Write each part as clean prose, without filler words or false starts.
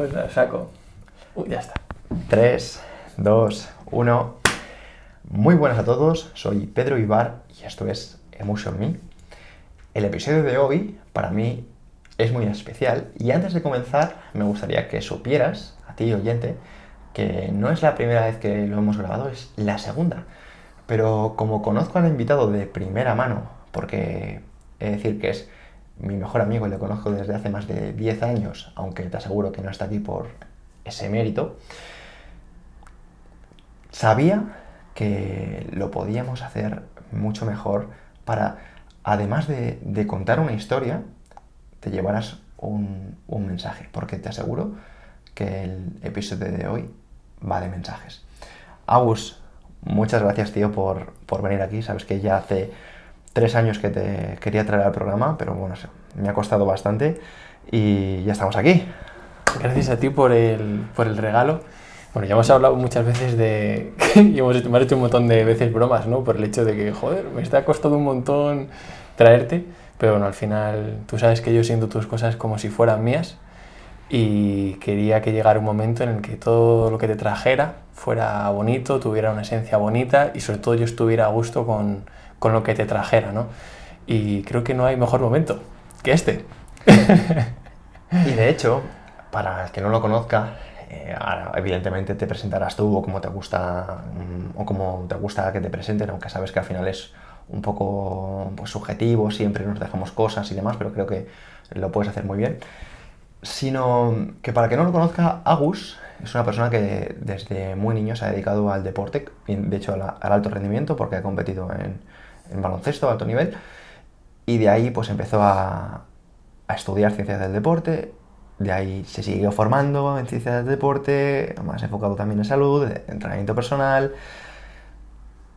pues la saco. Ya está. 3, 2, 1. Muy buenas a todos, soy Pedro Ibar y esto es Emotion Me. El episodio de hoy para mí es muy especial y antes de comenzar me gustaría que supieras, a ti oyente, que no es la primera vez que lo hemos grabado, es la segunda. Pero como conozco al invitado de primera mano, porque he de decir que es mi mejor amigo y le conozco desde hace más de 10 años, aunque te aseguro que no está aquí por ese mérito, sabía que lo podíamos hacer mucho mejor para, además de contar una historia, te llevaras un mensaje, porque te aseguro que el episodio de hoy va de mensajes. Agus, muchas gracias, tío, por venir aquí. Sabes que ya hace 3 años que te quería traer al programa, pero bueno, me ha costado bastante y ya estamos aquí. Gracias a ti por el regalo. Bueno, ya hemos hablado muchas veces de... y me has hecho un montón de veces bromas, ¿no? Por el hecho de que, joder, me está costando un montón traerte. Pero bueno, al final tú sabes que yo siento tus cosas como si fueran mías. Y quería que llegara un momento en el que todo lo que te trajera fuera bonito, tuviera una esencia bonita y sobre todo yo estuviera a gusto con lo que te trajera, ¿no? Y creo que no hay mejor momento que este. Y de hecho, para el que no lo conozca, ahora evidentemente te presentarás tú o como te gusta que te presenten, aunque sabes que al final es un poco pues, subjetivo, siempre nos dejamos cosas y demás, pero creo que lo puedes hacer muy bien. Sino que para que no lo conozca, Agus es una persona que desde muy niño se ha dedicado al deporte, de hecho al alto rendimiento, porque ha competido en baloncesto a alto nivel, y de ahí pues empezó a estudiar ciencias del deporte, de ahí se siguió formando en ciencias del deporte, más enfocado también en salud, entrenamiento personal,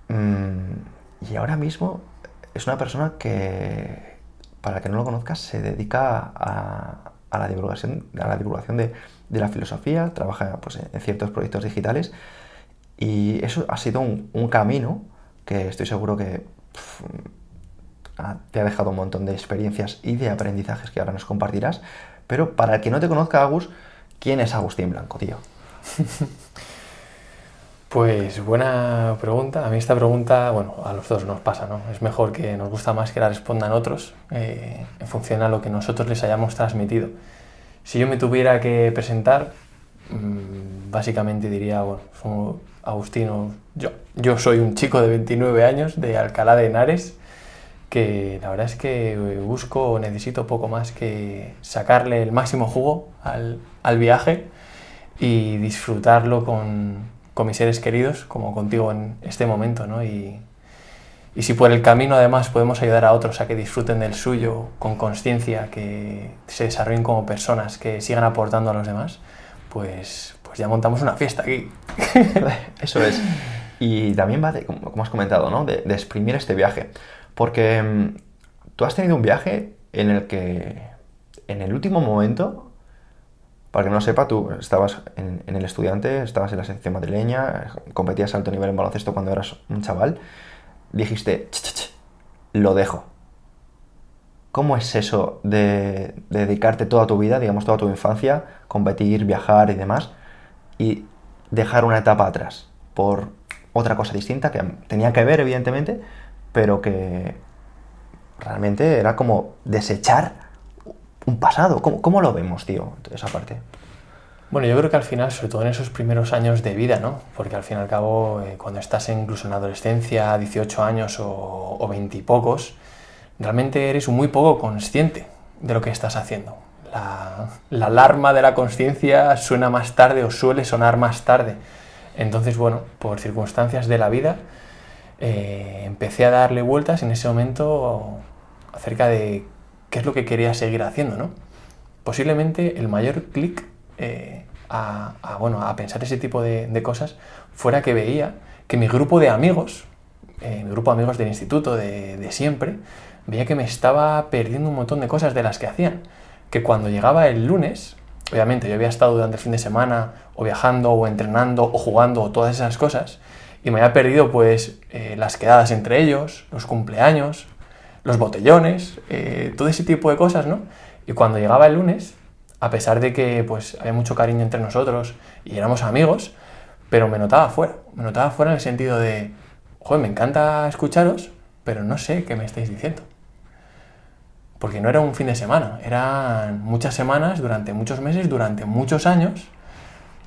y ahora mismo es una persona que, para que no lo conozcas, se dedica a la divulgación de la filosofía, trabaja pues, en ciertos proyectos digitales y eso ha sido un camino que estoy seguro que te ha dejado un montón de experiencias y de aprendizajes que ahora nos compartirás. Pero para el que no te conozca, Agus, ¿quién es Agustín Blanco, tío? Pues buena pregunta. A mí esta pregunta, bueno, a los dos nos pasa, ¿no? Es mejor que nos gusta más que la respondan otros en función a lo que nosotros les hayamos transmitido. Si yo me tuviera que presentar, básicamente diría, bueno, soy Agustino, yo soy un chico de 29 años de Alcalá de Henares, que la verdad es que busco o necesito poco más que sacarle el máximo jugo al viaje y disfrutarlo con mis seres queridos, como contigo en este momento, ¿no? Y si por el camino además podemos ayudar a otros a que disfruten del suyo con consciencia, que se desarrollen como personas, que sigan aportando a los demás, pues ya montamos una fiesta aquí. Eso es. Y también va de, como has comentado, ¿no? de exprimir este viaje. Porque tú has tenido un viaje en el que, en el último momento, para que no lo sepa, tú estabas en el Estudiante, estabas en la selección madrileña, competías a alto nivel en baloncesto cuando eras un chaval, dijiste, lo dejo. ¿Cómo es eso de dedicarte toda tu vida, digamos toda tu infancia, competir, viajar y demás, y dejar una etapa atrás por otra cosa distinta que tenía que ver, evidentemente, pero que realmente era como desechar un pasado? ¿Cómo lo vemos, tío, esa parte? Bueno, yo creo que al final, sobre todo en esos primeros años de vida, ¿no? Porque al fin y al cabo, cuando estás incluso en la adolescencia, 18 años o 20 y pocos, realmente eres muy poco consciente de lo que estás haciendo. La alarma de la consciencia suena más tarde o suele sonar más tarde. Entonces, bueno, por circunstancias de la vida, empecé a darle vueltas en ese momento acerca de qué es lo que quería seguir haciendo, ¿no? Posiblemente el mayor clic a pensar ese tipo de cosas fuera que veía que mi grupo de amigos, del instituto de siempre, veía que me estaba perdiendo un montón de cosas de las que hacían, que cuando llegaba el lunes, obviamente yo había estado durante el fin de semana o viajando o entrenando o jugando o todas esas cosas y me había perdido pues las quedadas entre ellos, los cumpleaños, los botellones, todo ese tipo de cosas, ¿no? Y cuando llegaba el lunes a pesar de que pues había mucho cariño entre nosotros y éramos amigos, pero me notaba fuera en el sentido de, joder, me encanta escucharos, pero no sé qué me estáis diciendo. Porque no era un fin de semana, eran muchas semanas, durante muchos meses, durante muchos años,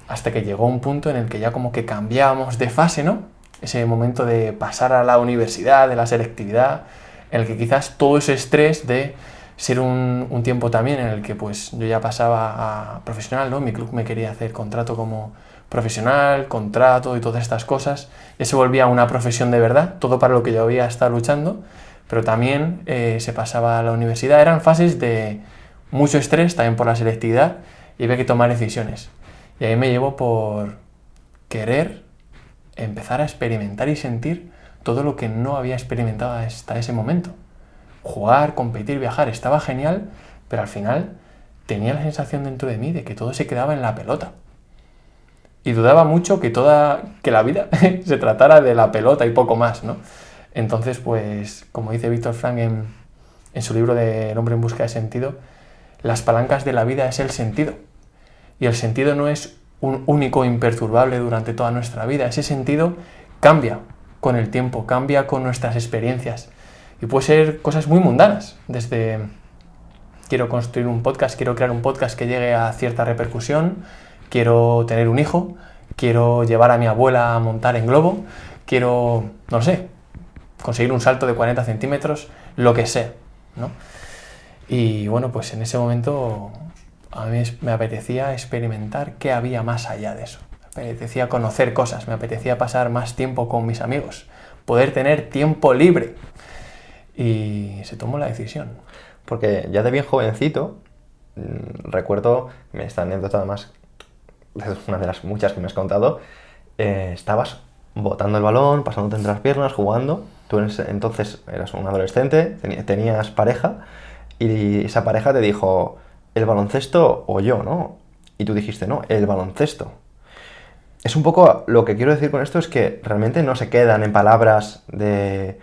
hasta que llegó un punto en el que ya como que cambiábamos de fase, ¿no? Ese momento de pasar a la universidad, de la selectividad, en el que quizás todo ese estrés de ser un tiempo también en el que pues yo ya pasaba a profesional, ¿no? Mi club me quería hacer contrato como profesional, contrato y todas estas cosas, ya se volvía una profesión de verdad, todo para lo que yo había estado luchando, pero también se pasaba a la universidad. Eran fases de mucho estrés, también por la selectividad, y había que tomar decisiones. Y ahí me llevó por querer empezar a experimentar y sentir todo lo que no había experimentado hasta ese momento. Jugar, competir, viajar, estaba genial, pero al final tenía la sensación dentro de mí de que todo se quedaba en la pelota. Y dudaba mucho que la vida se tratara de la pelota y poco más, ¿no? Entonces, pues, como dice Víctor Frank en su libro de El hombre en busca de sentido, las palancas de la vida es el sentido. Y el sentido no es un único imperturbable durante toda nuestra vida. Ese sentido cambia con el tiempo, cambia con nuestras experiencias. Y puede ser cosas muy mundanas, desde quiero construir un podcast, quiero crear un podcast que llegue a cierta repercusión, quiero tener un hijo, quiero llevar a mi abuela a montar en globo, quiero, no sé, conseguir un salto de 40 centímetros, lo que sea, ¿no? Y bueno, pues en ese momento a mí me apetecía experimentar qué había más allá de eso. Me apetecía conocer cosas, me apetecía pasar más tiempo con mis amigos, poder tener tiempo libre. Y se tomó la decisión. Porque ya de bien jovencito, recuerdo, esta anécdota además, es una de las muchas que me has contado, estabas botando el balón, pasándote entre las piernas, jugando. Tú entonces eras un adolescente, tenías pareja, y esa pareja te dijo, ¿el baloncesto o yo, no? Y tú dijiste, no, el baloncesto. Es un poco, lo que quiero decir con esto es que realmente no se quedan en palabras de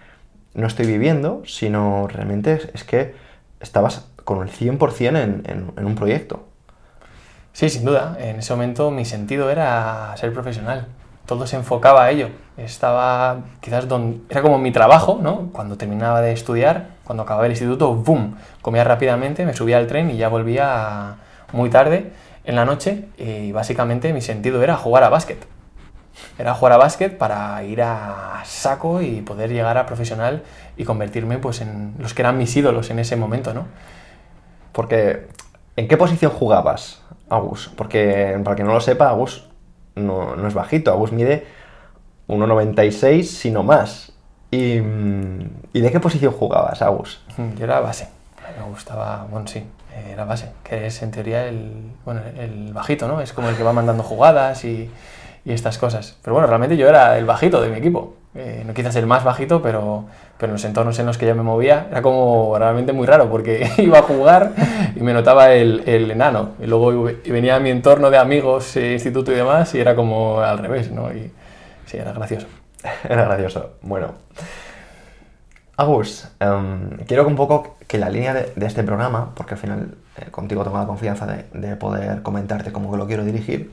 no estoy viviendo, sino realmente es que estabas con el 100% en un proyecto. Sí, sin duda. En ese momento mi sentido era ser profesional. Todo se enfocaba a ello. Estaba quizás era como mi trabajo, ¿no? Cuando terminaba de estudiar, cuando acababa el instituto, ¡boom! Comía rápidamente, me subía al tren y ya volvía muy tarde en la noche. Y básicamente mi sentido era jugar a básquet. Era jugar a básquet para ir a saco y poder llegar a profesional y convertirme pues en los que eran mis ídolos en ese momento, ¿no? Porque, ¿en qué posición jugabas, Agus? Porque, para quien no lo sepa, Agus no es bajito, Agus mide 1,96 sino más. ¿Y de qué posición jugabas, Agus? Yo era base, me gustaba, bueno sí, era base, que es en teoría el bajito, ¿no? Es como el que va mandando jugadas y estas cosas. Pero bueno, realmente yo era el bajito de mi equipo. No quizás el más bajito, pero en los entornos en los que yo me movía era como realmente muy raro, porque iba a jugar y me notaba el enano. Y luego venía a mi entorno de amigos, instituto y demás, y era como al revés, ¿no? Y sí, era gracioso. Era gracioso. Bueno. Agus, quiero que un poco que la línea de este programa, porque al final contigo tengo la confianza de poder comentarte cómo que lo quiero dirigir,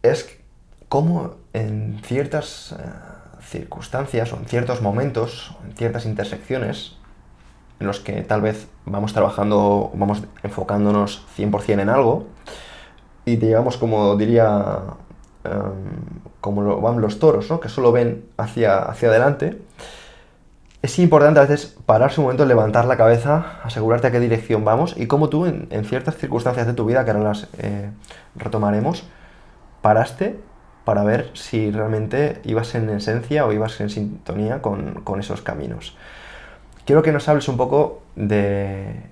es cómo en ciertas circunstancias o en ciertos momentos, en ciertas intersecciones en los que tal vez vamos trabajando, vamos enfocándonos 100% en algo y te llevamos, como diría, como van los toros, ¿no? Que solo ven hacia adelante. Es importante a veces pararse un momento, levantar la cabeza, asegurarte a qué dirección vamos y cómo tú en ciertas circunstancias de tu vida, que ahora las retomaremos, paraste para ver si realmente ibas en esencia o ibas en sintonía con esos caminos. Quiero que nos hables un poco de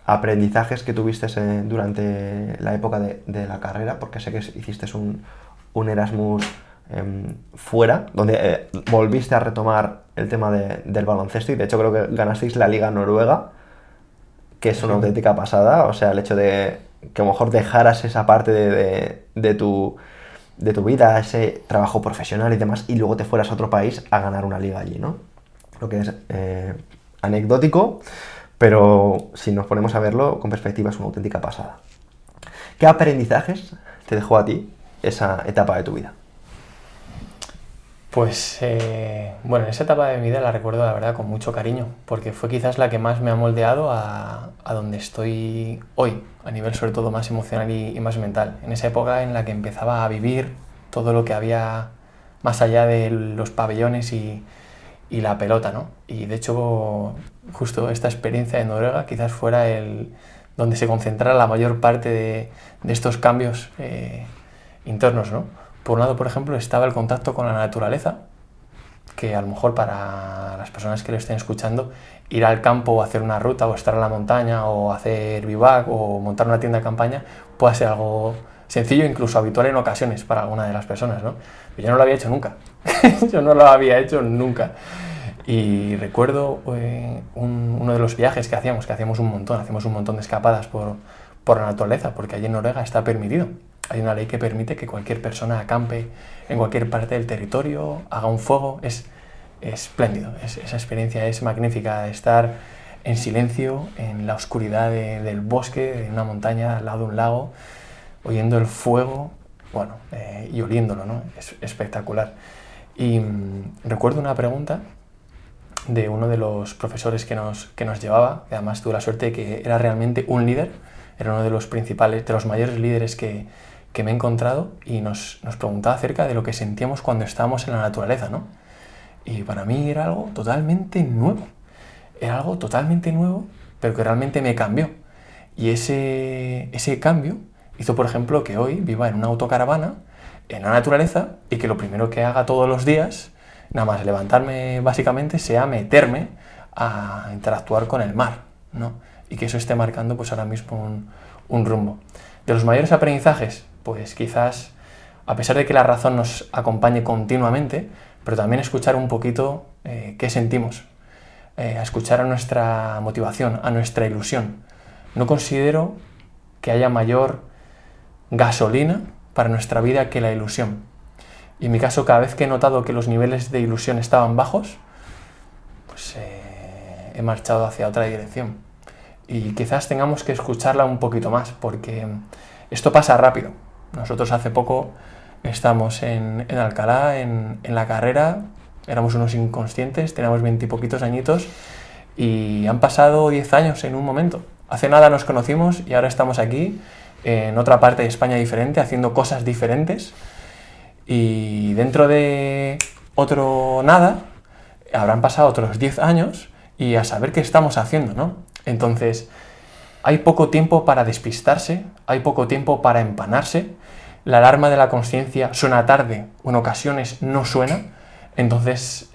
aprendizajes que tuviste durante la época de la carrera, porque sé que hiciste un Erasmus fuera, donde volviste a retomar el tema del baloncesto y de hecho creo que ganasteis la Liga Noruega, que es una auténtica pasada. O sea, el hecho de que a lo mejor dejaras esa parte de tu vida, ese trabajo profesional y demás, y luego te fueras a otro país a ganar una liga allí, ¿no? Lo que es anecdótico, pero si nos ponemos a verlo con perspectiva es una auténtica pasada. ¿Qué aprendizajes te dejó a ti esa etapa de tu vida? Pues, bueno, esa etapa de mi vida la recuerdo, la verdad, con mucho cariño, porque fue quizás la que más me ha moldeado a donde estoy hoy, a nivel sobre todo más emocional y más mental. En esa época en la que empezaba a vivir todo lo que había más allá de los pabellones y la pelota, ¿no? Y de hecho, justo esta experiencia de Noruega quizás fuera donde se concentrara la mayor parte de estos cambios internos, ¿no? Por un lado, por ejemplo, estaba el contacto con la naturaleza, que a lo mejor para las personas que lo estén escuchando, ir al campo o hacer una ruta o estar en la montaña o hacer bivac o montar una tienda de campaña puede ser algo sencillo, incluso habitual en ocasiones para alguna de las personas, ¿no? Pero yo no lo había hecho nunca. Yo no lo había hecho nunca. Y recuerdo uno de los viajes que hacíamos un montón de escapadas por la naturaleza, porque allí en Noruega está permitido. Hay una ley que permite que cualquier persona acampe en cualquier parte del territorio, haga un fuego. Es espléndido, esa experiencia es magnífica, de estar en silencio, en la oscuridad del bosque, de una montaña al lado de un lago, oyendo el fuego, bueno, y oliéndolo, ¿no? Es espectacular. Y recuerdo una pregunta de uno de los profesores que nos llevaba, que además tuve la suerte de que era realmente un líder, era uno de los principales, de los mayores líderes que me he encontrado, y nos preguntaba acerca de lo que sentíamos cuando estábamos en la naturaleza, ¿no? Y para mí era algo totalmente nuevo, pero que realmente me cambió. Y ese cambio hizo, por ejemplo, que hoy viva en una autocaravana, en la naturaleza, y que lo primero que haga todos los días, nada más levantarme básicamente, sea meterme a interactuar con el mar, ¿no? Y que eso esté marcando pues ahora mismo un rumbo. De los mayores aprendizajes, pues quizás, a pesar de que la razón nos acompañe continuamente, pero también escuchar un poquito qué sentimos, a escuchar a nuestra motivación, a nuestra ilusión. No considero que haya mayor gasolina para nuestra vida que la ilusión. Y en mi caso, cada vez que he notado que los niveles de ilusión estaban bajos, pues he marchado hacia otra dirección. Y quizás tengamos que escucharla un poquito más, porque esto pasa rápido. Nosotros hace poco estamos en Alcalá, en la carrera, éramos unos inconscientes, teníamos 20 y poquitos añitos, y han pasado 10 años en un momento. Hace nada nos conocimos y ahora estamos aquí, en otra parte de España diferente, haciendo cosas diferentes, y dentro de otro nada habrán pasado otros 10 años y a saber qué estamos haciendo, ¿no? Entonces, hay poco tiempo para despistarse, hay poco tiempo para empanarse, la alarma de la consciencia suena tarde o en ocasiones no suena, entonces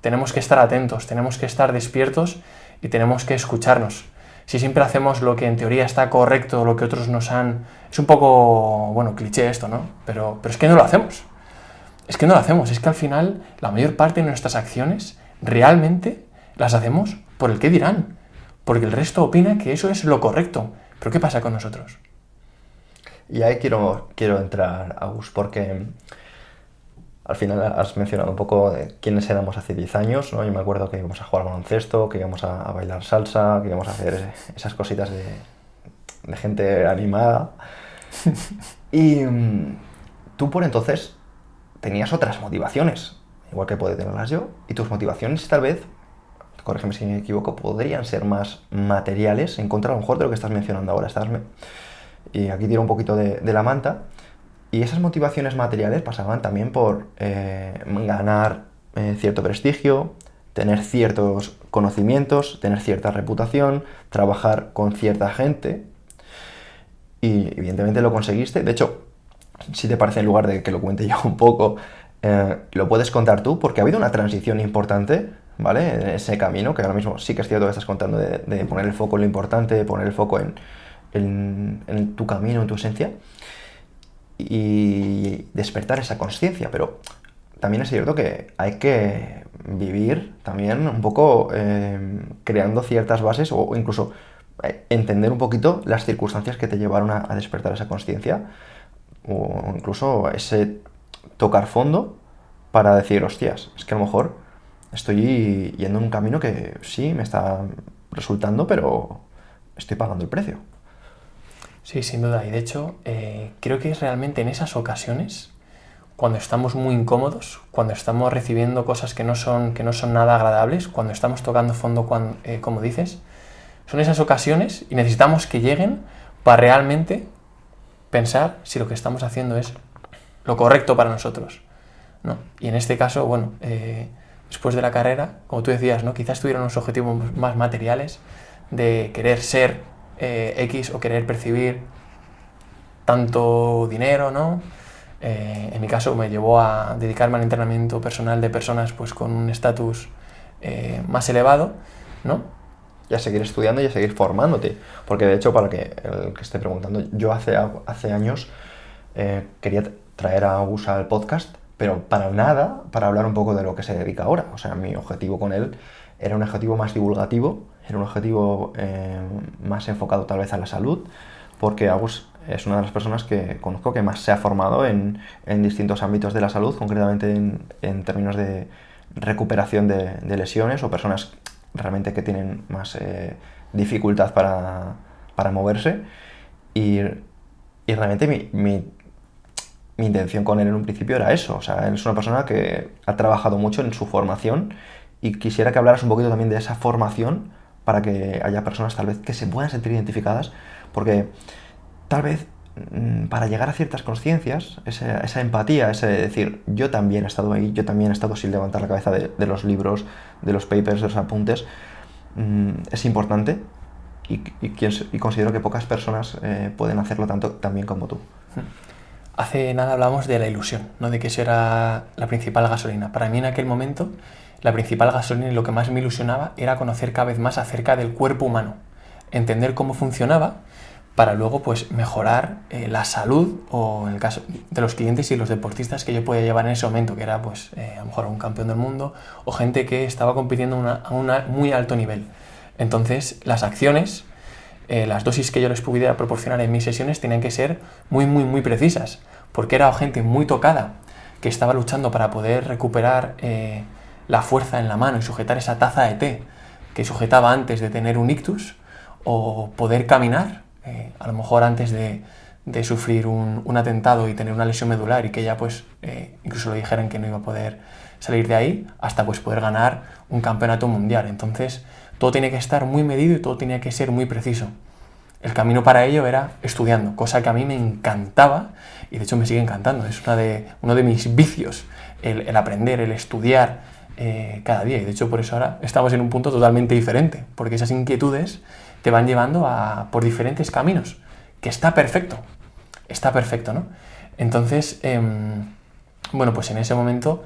tenemos que estar atentos, tenemos que estar despiertos y tenemos que escucharnos. Si siempre hacemos lo que en teoría está correcto, lo que otros nos han... Es un poco, bueno, cliché esto, ¿no? Pero es que no lo hacemos. Es que no lo hacemos. Es que al final la mayor parte de nuestras acciones realmente las hacemos por el qué dirán. Porque el resto opina que eso es lo correcto. ¿Pero qué pasa con nosotros? Y ahí quiero entrar, Agus, porque al final has mencionado un poco de quiénes éramos hace 10 años, ¿no? Yo me acuerdo que íbamos a jugar baloncesto, que íbamos a bailar salsa, que íbamos a hacer esas cositas de gente animada. Y tú por entonces tenías otras motivaciones, igual que puedo tenerlas yo, y tus motivaciones tal vez, corrígeme si me equivoco, podrían ser más materiales, en contra a lo mejor de lo que estás mencionando ahora. Y aquí tiro un poquito de la manta. Y esas motivaciones materiales pasaban también por ganar cierto prestigio, tener ciertos conocimientos, tener cierta reputación, trabajar con cierta gente. Y evidentemente lo conseguiste. De hecho, si te parece, en lugar de que lo cuente yo un poco, lo puedes contar tú, porque ha habido una transición importante, ¿vale? En ese camino, que ahora mismo sí que es cierto que estás contando de poner el foco en lo importante, de poner el foco en tu camino, en tu esencia, y despertar esa conciencia. Pero también es cierto que hay que vivir también un poco creando ciertas bases, o incluso entender un poquito las circunstancias que te llevaron a despertar esa conciencia, o incluso ese tocar fondo para decir, hostias, es que a lo mejor estoy yendo en un camino que sí me está resultando, pero estoy pagando el precio. Sí, sin duda. Y de hecho, creo que es realmente en esas ocasiones, cuando estamos muy incómodos, cuando estamos recibiendo cosas que no son nada agradables, cuando estamos tocando fondo, como dices, son esas ocasiones y necesitamos que lleguen para realmente pensar si lo que estamos haciendo es lo correcto para nosotros, ¿no? Y en este caso, bueno, después de la carrera, como tú decías, ¿no? Quizás tuvieron unos objetivos más materiales de querer ser X o querer percibir tanto dinero, ¿no? En mi caso me llevó a dedicarme al entrenamiento personal de personas pues con un estatus más elevado, ¿no? Y a seguir estudiando y a seguir formándote. Porque de hecho, para el que esté preguntando, yo hace años quería traer a Agus al podcast, pero para nada, para hablar un poco de lo que se dedica ahora. O sea, mi objetivo con él era un objetivo más divulgativo, era un objetivo más enfocado tal vez a la salud, porque Agus es una de las personas que conozco que más se ha formado en distintos ámbitos de la salud, concretamente en términos de recuperación de lesiones o personas realmente que tienen más dificultad para moverse. Y realmente mi intención con él en un principio era eso. O sea, él es una persona que ha trabajado mucho en su formación y quisiera que hablaras un poquito también de esa formación para que haya personas tal vez que se puedan sentir identificadas, porque tal vez para llegar a ciertas conciencias, esa empatía, ese decir, yo también he estado ahí, yo también he estado sin levantar la cabeza de los libros, de los papers, de los apuntes, es importante y considero que pocas personas pueden hacerlo tanto también como tú. Hace nada hablamos de la ilusión, ¿no? De que eso era la principal gasolina. Para mí en aquel momento, la principal gasolina y lo que más me ilusionaba era conocer cada vez más acerca del cuerpo humano, entender cómo funcionaba para luego pues mejorar la salud, o en el caso de los clientes y los deportistas que yo podía llevar en ese momento, que era pues a lo mejor un campeón del mundo o gente que estaba compitiendo a un muy alto nivel. Entonces las acciones, las dosis que yo les pudiera proporcionar en mis sesiones tenían que ser muy, muy, muy precisas, porque era gente muy tocada que estaba luchando para poder recuperar la fuerza en la mano y sujetar esa taza de té que sujetaba antes de tener un ictus, o poder caminar, a lo mejor antes de sufrir un atentado y tener una lesión medular y que ya pues incluso le dijeran que no iba a poder salir de ahí, hasta pues poder ganar un campeonato mundial. Entonces todo tiene que estar muy medido y todo tenía que ser muy preciso. El camino para ello era estudiando, cosa que a mí me encantaba y de hecho me sigue encantando. Es uno de mis vicios, el aprender, el estudiar cada día, y de hecho por eso ahora estamos en un punto totalmente diferente, porque esas inquietudes te van llevando por diferentes caminos, que está perfecto, ¿no? Entonces, bueno, pues en ese momento,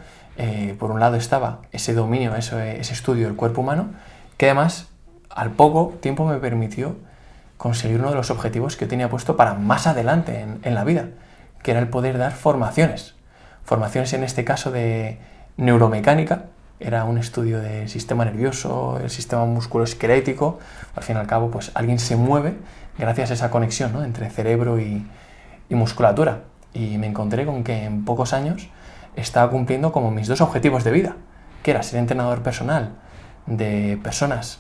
por un lado estaba ese dominio, ese estudio del cuerpo humano, que además al poco tiempo me permitió conseguir uno de los objetivos que tenía puesto para más adelante en la vida, que era el poder dar formaciones en este caso de neuromecánica. Era un estudio del sistema nervioso, el sistema musculoesquelético. Al fin y al cabo, pues alguien se mueve gracias a esa conexión, ¿no? Entre cerebro y musculatura. Y me encontré con que en pocos años estaba cumpliendo como mis dos objetivos de vida, que era ser entrenador personal de personas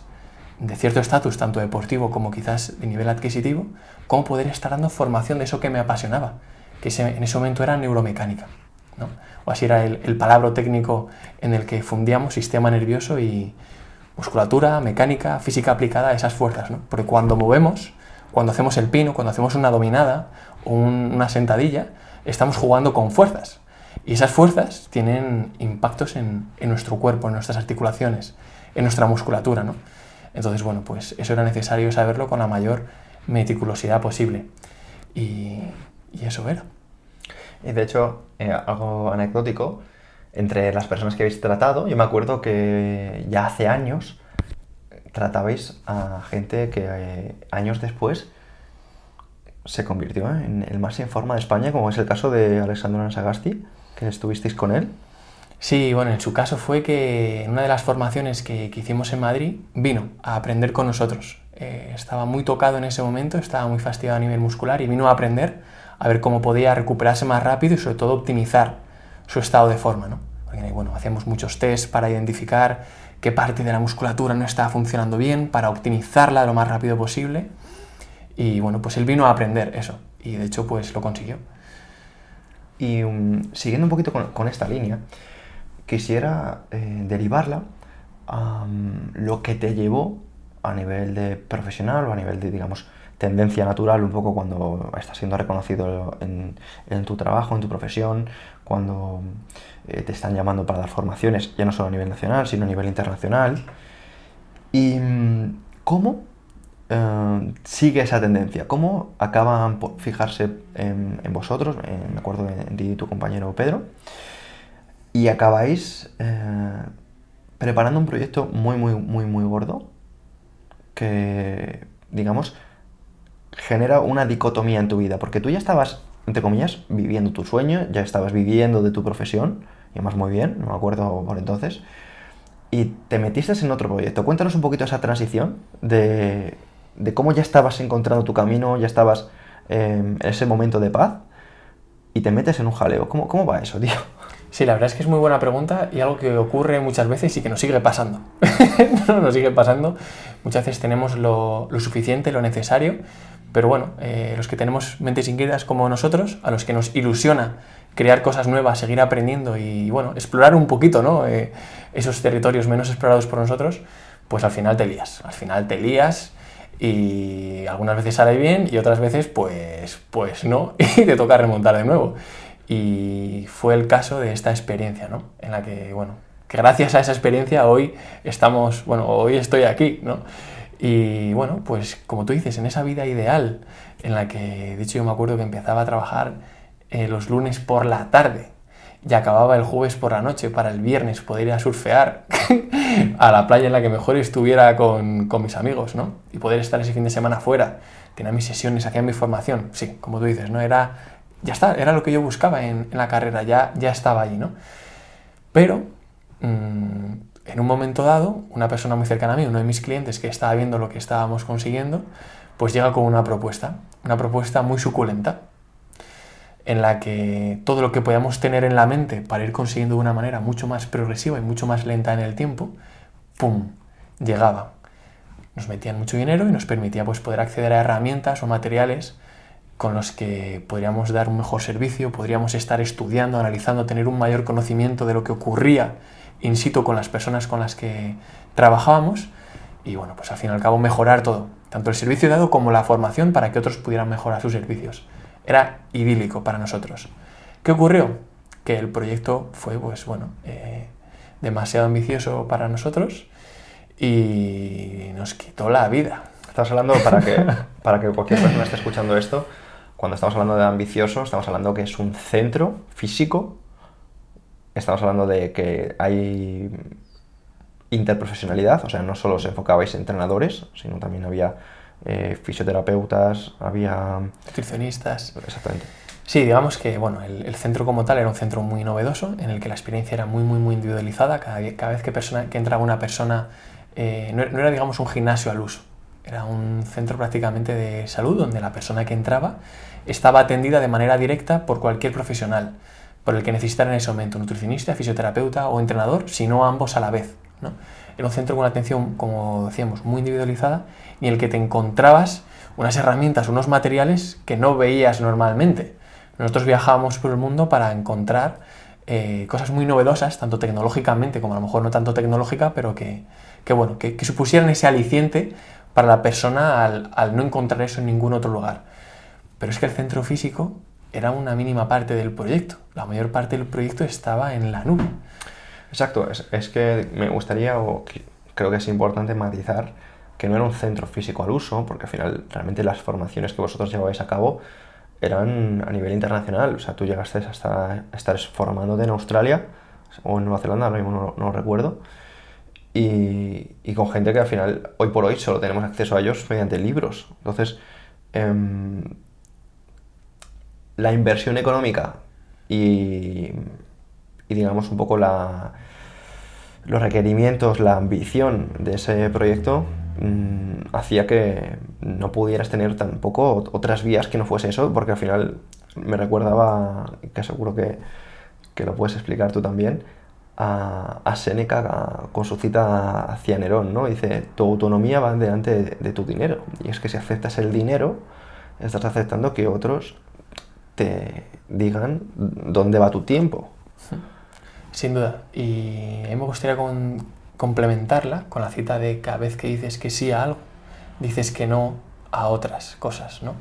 de cierto estatus, tanto deportivo como quizás de nivel adquisitivo, como poder estar dando formación de eso que me apasionaba, que en ese momento era neuromecánica, ¿no? O así era el palabra técnico en el que fundíamos sistema nervioso y musculatura, mecánica, física aplicada a esas fuerzas, ¿no? Porque cuando movemos, cuando hacemos el pino, cuando hacemos una dominada o una sentadilla, estamos jugando con fuerzas. Y esas fuerzas tienen impactos en nuestro cuerpo, en nuestras articulaciones, en nuestra musculatura, ¿no? Entonces, bueno, pues eso era necesario saberlo con la mayor meticulosidad posible. Y eso era. Y de hecho, algo anecdótico, entre las personas que habéis tratado, yo me acuerdo que ya hace años tratabais a gente que años después se convirtió en el más en forma de España, como es el caso de Alexandru Anzagasti, que estuvisteis con él. Sí, bueno, en su caso fue que en una de las formaciones que hicimos en Madrid vino a aprender con nosotros. Estaba muy tocado en ese momento, estaba muy fastidiado a nivel muscular y vino a aprender a ver cómo podía recuperarse más rápido y sobre todo optimizar su estado de forma, ¿no? Porque, bueno, hacíamos muchos tests para identificar qué parte de la musculatura no estaba funcionando bien para optimizarla lo más rápido posible. Y bueno, pues él vino a aprender eso y de hecho pues lo consiguió. Y siguiendo un poquito con esta línea, quisiera derivarla a lo que te llevó a nivel de profesional o a nivel de, digamos, tendencia natural, un poco cuando estás siendo reconocido en tu trabajo, en tu profesión, cuando te están llamando para dar formaciones, ya no solo a nivel nacional, sino a nivel internacional. ¿Y cómo sigue esa tendencia? ¿Cómo acaban por fijarse en vosotros, me acuerdo de ti y tu compañero Pedro, y acabáis preparando un proyecto muy gordo que, digamos, genera una dicotomía en tu vida? Porque tú ya estabas, entre comillas, viviendo tu sueño, ya estabas viviendo de tu profesión, y además muy bien, no me acuerdo por entonces, y te metiste en otro proyecto. Cuéntanos un poquito esa transición de cómo ya estabas encontrando tu camino, ya estabas en ese momento de paz, y te metes en un jaleo. ¿Cómo va eso, tío? Sí, la verdad es que es muy buena pregunta y algo que ocurre muchas veces y que nos sigue pasando. No, nos sigue pasando. Muchas veces tenemos lo suficiente, lo necesario, pero bueno, los que tenemos mentes inquietas como nosotros, a los que nos ilusiona crear cosas nuevas, seguir aprendiendo y bueno, explorar un poquito, ¿no? Esos territorios menos explorados por nosotros, pues al final te lías. Al final te lías y algunas veces sale bien y otras veces pues no, y te toca remontar de nuevo. Y fue el caso de esta experiencia, ¿no? En la que, bueno, que gracias a esa experiencia hoy estoy aquí, ¿no? Y bueno, pues como tú dices, en esa vida ideal en la que, de hecho yo me acuerdo que empezaba a trabajar los lunes por la tarde y acababa el jueves por la noche para el viernes poder ir a surfear a la playa en la que mejor estuviera con mis amigos, ¿no? Y poder estar ese fin de semana fuera, tenía mis sesiones, hacía mi formación, sí, como tú dices, ¿no? Ya está, era lo que yo buscaba en la carrera, ya estaba allí, ¿no? Pero, en un momento dado, una persona muy cercana a mí, uno de mis clientes que estaba viendo lo que estábamos consiguiendo, pues llega con una propuesta muy suculenta, en la que todo lo que podíamos tener en la mente para ir consiguiendo de una manera mucho más progresiva y mucho más lenta en el tiempo, ¡pum!, llegaba. Nos metían mucho dinero y nos permitía pues, poder acceder a herramientas o materiales con los que podríamos dar un mejor servicio, podríamos estar estudiando, analizando, tener un mayor conocimiento de lo que ocurría in situ con las personas con las que trabajábamos y bueno, pues al fin y al cabo mejorar todo, tanto el servicio dado como la formación para que otros pudieran mejorar sus servicios. Era idílico para nosotros. ¿Qué ocurrió? Que el proyecto fue, pues bueno, demasiado ambicioso para nosotros y nos quitó la vida. Estamos hablando, para que cualquier persona esté escuchando esto, cuando estamos hablando de ambicioso, estamos hablando que es un centro físico, estamos hablando de que hay interprofesionalidad, o sea, no solo os enfocabais en entrenadores, sino también había fisioterapeutas, había... nutricionistas. Exactamente. Sí, digamos que bueno, el centro como tal era un centro muy novedoso, en el que la experiencia era muy individualizada. Cada vez que entraba una persona, no era, digamos, un gimnasio al uso. Era un centro prácticamente de salud donde la persona que entraba estaba atendida de manera directa por cualquier profesional, por el que necesitara en ese momento, nutricionista, fisioterapeuta o entrenador, si no ambos a la vez, ¿no? Era un centro con una atención, como decíamos, muy individualizada y en el que te encontrabas unas herramientas, unos materiales que no veías normalmente. Nosotros viajábamos por el mundo para encontrar cosas muy novedosas, tanto tecnológicamente como a lo mejor no tanto tecnológica, pero que supusieran ese aliciente para la persona al no encontrar eso en ningún otro lugar. Pero es que el centro físico era una mínima parte del proyecto. La mayor parte del proyecto estaba en la nube. Exacto, es que me gustaría, creo que es importante matizar que no era un centro físico al uso, porque al final realmente las formaciones que vosotros llevabais a cabo eran a nivel internacional. O sea, tú llegaste hasta estar formándote en Australia o en Nueva Zelanda, ahora mismo no recuerdo, y con gente que al final, hoy por hoy, solo tenemos acceso a ellos mediante libros. Entonces, la inversión económica y digamos un poco los requerimientos, la ambición de ese proyecto hacía que no pudieras tener tampoco otras vías que no fuese eso, porque al final me recordaba, que seguro que lo puedes explicar tú también, a Séneca con su cita hacia Nerón, ¿no? Dice, tu autonomía va delante de tu dinero. Y es que si aceptas el dinero, estás aceptando que otros te digan dónde va tu tiempo. Sin duda. Y a mí me gustaría complementarla con la cita de cada vez que dices que sí a algo, dices que no a otras cosas, ¿no?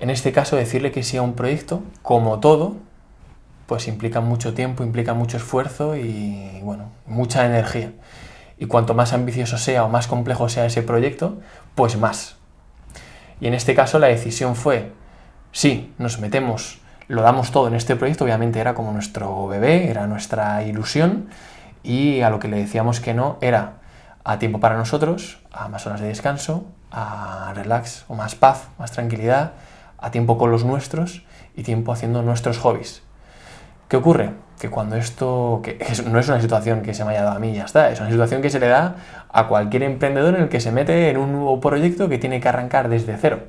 En este caso, decirle que sí a un proyecto, como todo, pues implica mucho tiempo, implica mucho esfuerzo y, bueno, mucha energía. Y cuanto más ambicioso sea o más complejo sea ese proyecto, pues más. Y en este caso la decisión fue, sí, nos metemos, lo damos todo en este proyecto, obviamente era como nuestro bebé, era nuestra ilusión, y a lo que le decíamos que no era a tiempo para nosotros, a más horas de descanso, a relax o más paz, más tranquilidad, a tiempo con los nuestros y tiempo haciendo nuestros hobbies. ¿Qué ocurre? Que cuando esto, no es una situación que se me haya dado a mí y ya está, es una situación que se le da a cualquier emprendedor en el que se mete en un nuevo proyecto que tiene que arrancar desde cero.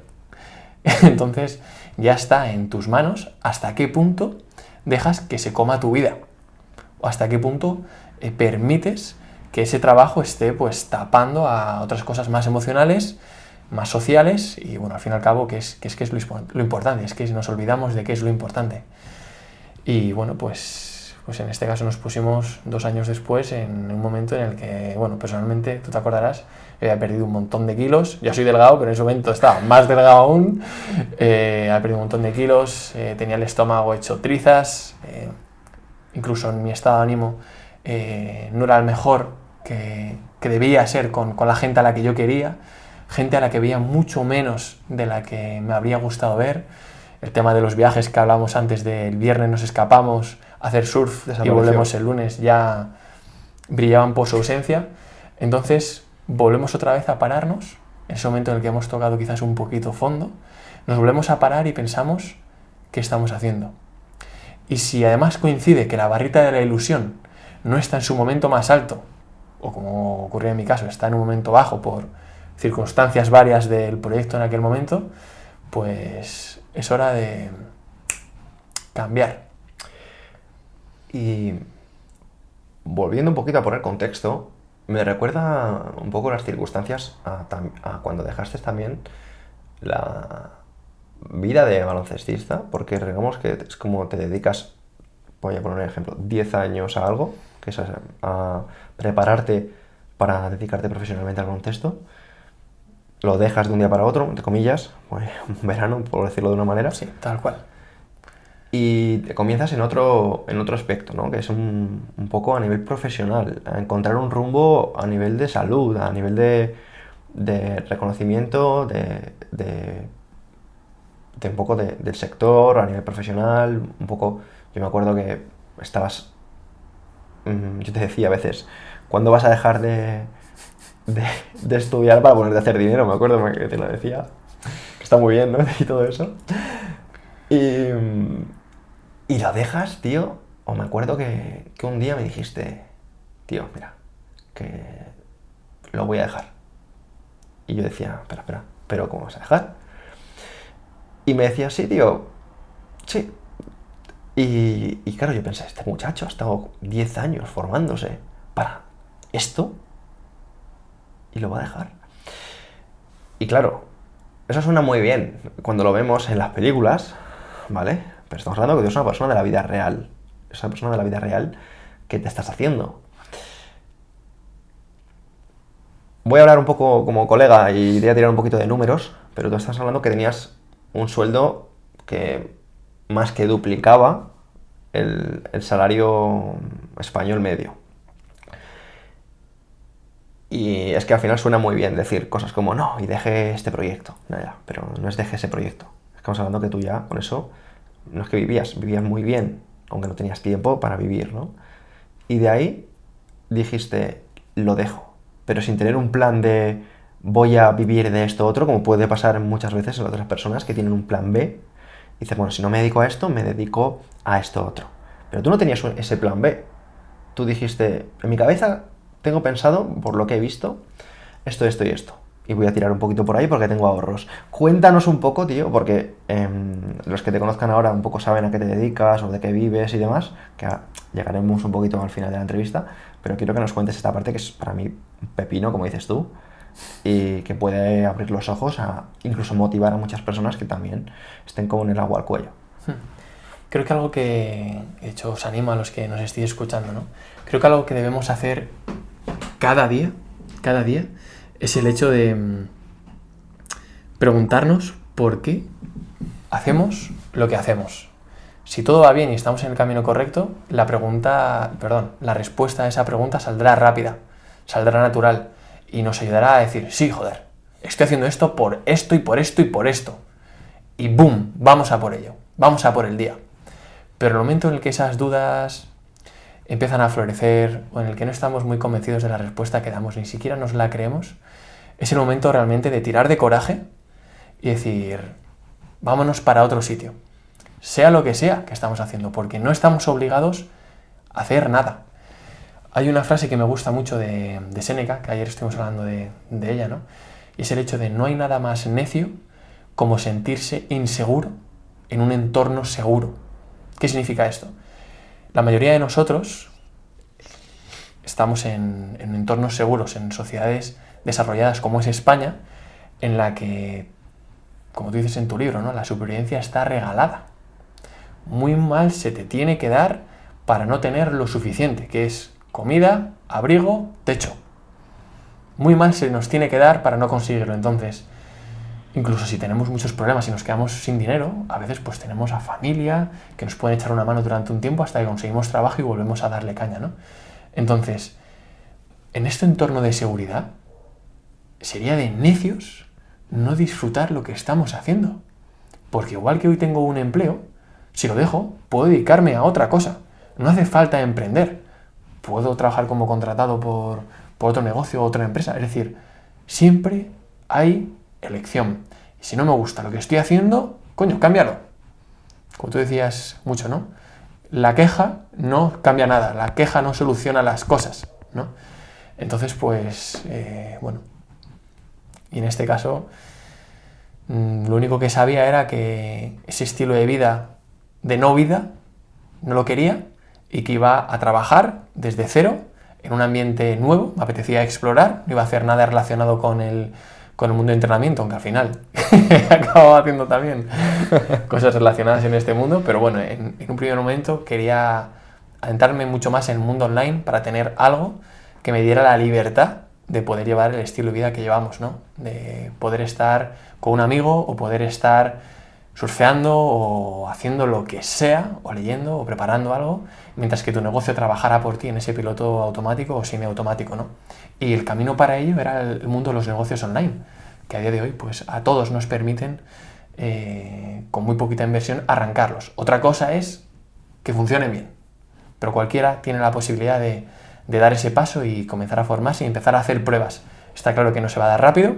Entonces ya está en tus manos hasta qué punto dejas que se coma tu vida o hasta qué punto permites que ese trabajo esté pues tapando a otras cosas más emocionales, más sociales y bueno, al fin y al cabo que es lo importante, es que nos olvidamos de qué es lo importante. Y bueno, pues en este caso nos pusimos 2 años después en un momento en el que, bueno, personalmente, tú te acordarás, había perdido un montón de kilos. Yo soy delgado, pero en ese momento estaba más delgado aún. Había perdido un montón de kilos, tenía el estómago hecho trizas, incluso en mi estado de ánimo no era el mejor que debía ser con la gente a la que yo quería, gente a la que veía mucho menos de la que me habría gustado ver. El tema de los viajes que hablamos antes, del viernes nos escapamos a hacer surf y volvemos el lunes, ya brillaban por su ausencia. Entonces volvemos otra vez a pararnos, en ese momento en el que hemos tocado quizás un poquito fondo, nos volvemos a parar y pensamos qué estamos haciendo. Y si además coincide que la barrita de la ilusión no está en su momento más alto, o como ocurrió en mi caso, está en un momento bajo por circunstancias varias del proyecto en aquel momento, pues es hora de cambiar. Y volviendo un poquito a poner contexto, me recuerda un poco las circunstancias a cuando dejaste también la vida de baloncestista, porque digamos que es como te dedicas, voy a poner un ejemplo, 10 años a algo, que es a prepararte para dedicarte profesionalmente al baloncesto, lo dejas de un día para otro, entre comillas, pues, un verano, por decirlo de una manera. Sí, tal cual. Y te comienzas en otro aspecto, ¿no? Que es un poco a nivel profesional, a encontrar un rumbo a nivel de salud, a nivel de reconocimiento, de un poco del sector, a nivel profesional, un poco... Yo me acuerdo que estabas... yo te decía a veces, ¿cuándo vas a dejar de estudiar para ponerte a hacer dinero? Me acuerdo que te lo decía, que está muy bien, ¿no? Y todo eso. Y lo dejas, tío, o me acuerdo que un día me dijiste, tío, mira, que lo voy a dejar. Y yo decía, espera, ¿pero cómo vas a dejar? Y me decía, sí, tío, sí. Y claro, yo pensé, este muchacho ha estado 10 años formándose para esto y lo va a dejar. Y claro, eso suena muy bien cuando lo vemos en las películas, ¿vale? Pero estamos hablando que tú eres una persona de la vida real. Es una persona de la vida real que te estás haciendo. Voy a hablar un poco como colega y voy a tirar un poquito de números, pero tú estás hablando que tenías un sueldo que más que duplicaba el salario español medio. Y es que al final suena muy bien decir cosas como no, y dejé este proyecto. No, ya, pero no es dejé ese proyecto. Estamos hablando que tú ya con eso no es que vivías muy bien, aunque no tenías tiempo para vivir, ¿no? Y de ahí dijiste, lo dejo, pero sin tener un plan de voy a vivir de esto otro, como puede pasar muchas veces en otras personas que tienen un plan B. Y dices, bueno, si no me dedico a esto, me dedico a esto otro. Pero tú no tenías ese plan B. Tú dijiste, en mi cabeza tengo pensado, por lo que he visto, esto y esto. y voy a tirar un poquito por ahí porque tengo ahorros. Cuéntanos un poco, tío, porque los que te conozcan ahora un poco saben a qué te dedicas o de qué vives y demás, que llegaremos un poquito al final de la entrevista, pero quiero que nos cuentes esta parte que es para mí un pepino, como dices tú, y que puede abrir los ojos a incluso motivar a muchas personas que también estén con el agua al cuello. Creo que algo que, de hecho, os animo a los que nos estéis escuchando, ¿no? Creo que algo que debemos hacer cada día, es el hecho de preguntarnos por qué hacemos lo que hacemos. Si todo va bien y estamos en el camino correcto, la respuesta a esa pregunta saldrá rápida, saldrá natural y nos ayudará a decir, sí, joder, estoy haciendo esto por esto y por esto y por esto. Y ¡boom! Vamos a por ello, vamos a por el día. Pero el momento en el que esas dudas empiezan a florecer o en el que no estamos muy convencidos de la respuesta que damos, ni siquiera nos la creemos, es el momento realmente de tirar de coraje y decir, vámonos para otro sitio. Sea lo que sea que estamos haciendo, porque no estamos obligados a hacer nada. Hay una frase que me gusta mucho de Séneca, que ayer estuvimos hablando de ella, ¿no? Y es el hecho de no hay nada más necio como sentirse inseguro en un entorno seguro. ¿Qué significa esto? La mayoría de nosotros estamos en entornos seguros, en sociedades desarrolladas como es España, en la que, como tú dices en tu libro, ¿no? La supervivencia está regalada. Muy mal se te tiene que dar para no tener lo suficiente, que es comida, abrigo, techo. Muy mal se nos tiene que dar para no conseguirlo. Entonces, incluso si tenemos muchos problemas y nos quedamos sin dinero, a veces pues tenemos a familia que nos pueden echar una mano durante un tiempo hasta que conseguimos trabajo y volvemos a darle caña, ¿no? Entonces, en este entorno de seguridad, sería de necios no disfrutar lo que estamos haciendo. Porque igual que hoy tengo un empleo, si lo dejo, puedo dedicarme a otra cosa. No hace falta emprender. Puedo trabajar como contratado por otro negocio o otra empresa. Es decir, siempre hay elección. Y si no me gusta lo que estoy haciendo, coño, cámbialo. Como tú decías mucho, ¿no? La queja no cambia nada. La queja no soluciona las cosas, ¿no? Entonces, pues, bueno. Y en este caso, lo único que sabía era que ese estilo de vida, de no vida, no lo quería y que iba a trabajar desde cero en un ambiente nuevo, me apetecía explorar, no iba a hacer nada relacionado con el mundo de entrenamiento, aunque al final acababa haciendo también cosas relacionadas en este mundo, pero bueno, en un primer momento quería adentrarme mucho más en el mundo online para tener algo que me diera la libertad de poder llevar el estilo de vida que llevamos, ¿no? De poder estar con un amigo o poder estar surfeando o haciendo lo que sea, o leyendo o preparando algo, mientras que tu negocio trabajara por ti en ese piloto automático o semiautomático, ¿no? Y el camino para ello era el mundo de los negocios online, que a día de hoy pues a todos nos permiten, con muy poquita inversión, arrancarlos. Otra cosa es que funcionen bien, pero cualquiera tiene la posibilidad de dar ese paso y comenzar a formarse y empezar a hacer pruebas. Está claro que no se va a dar rápido,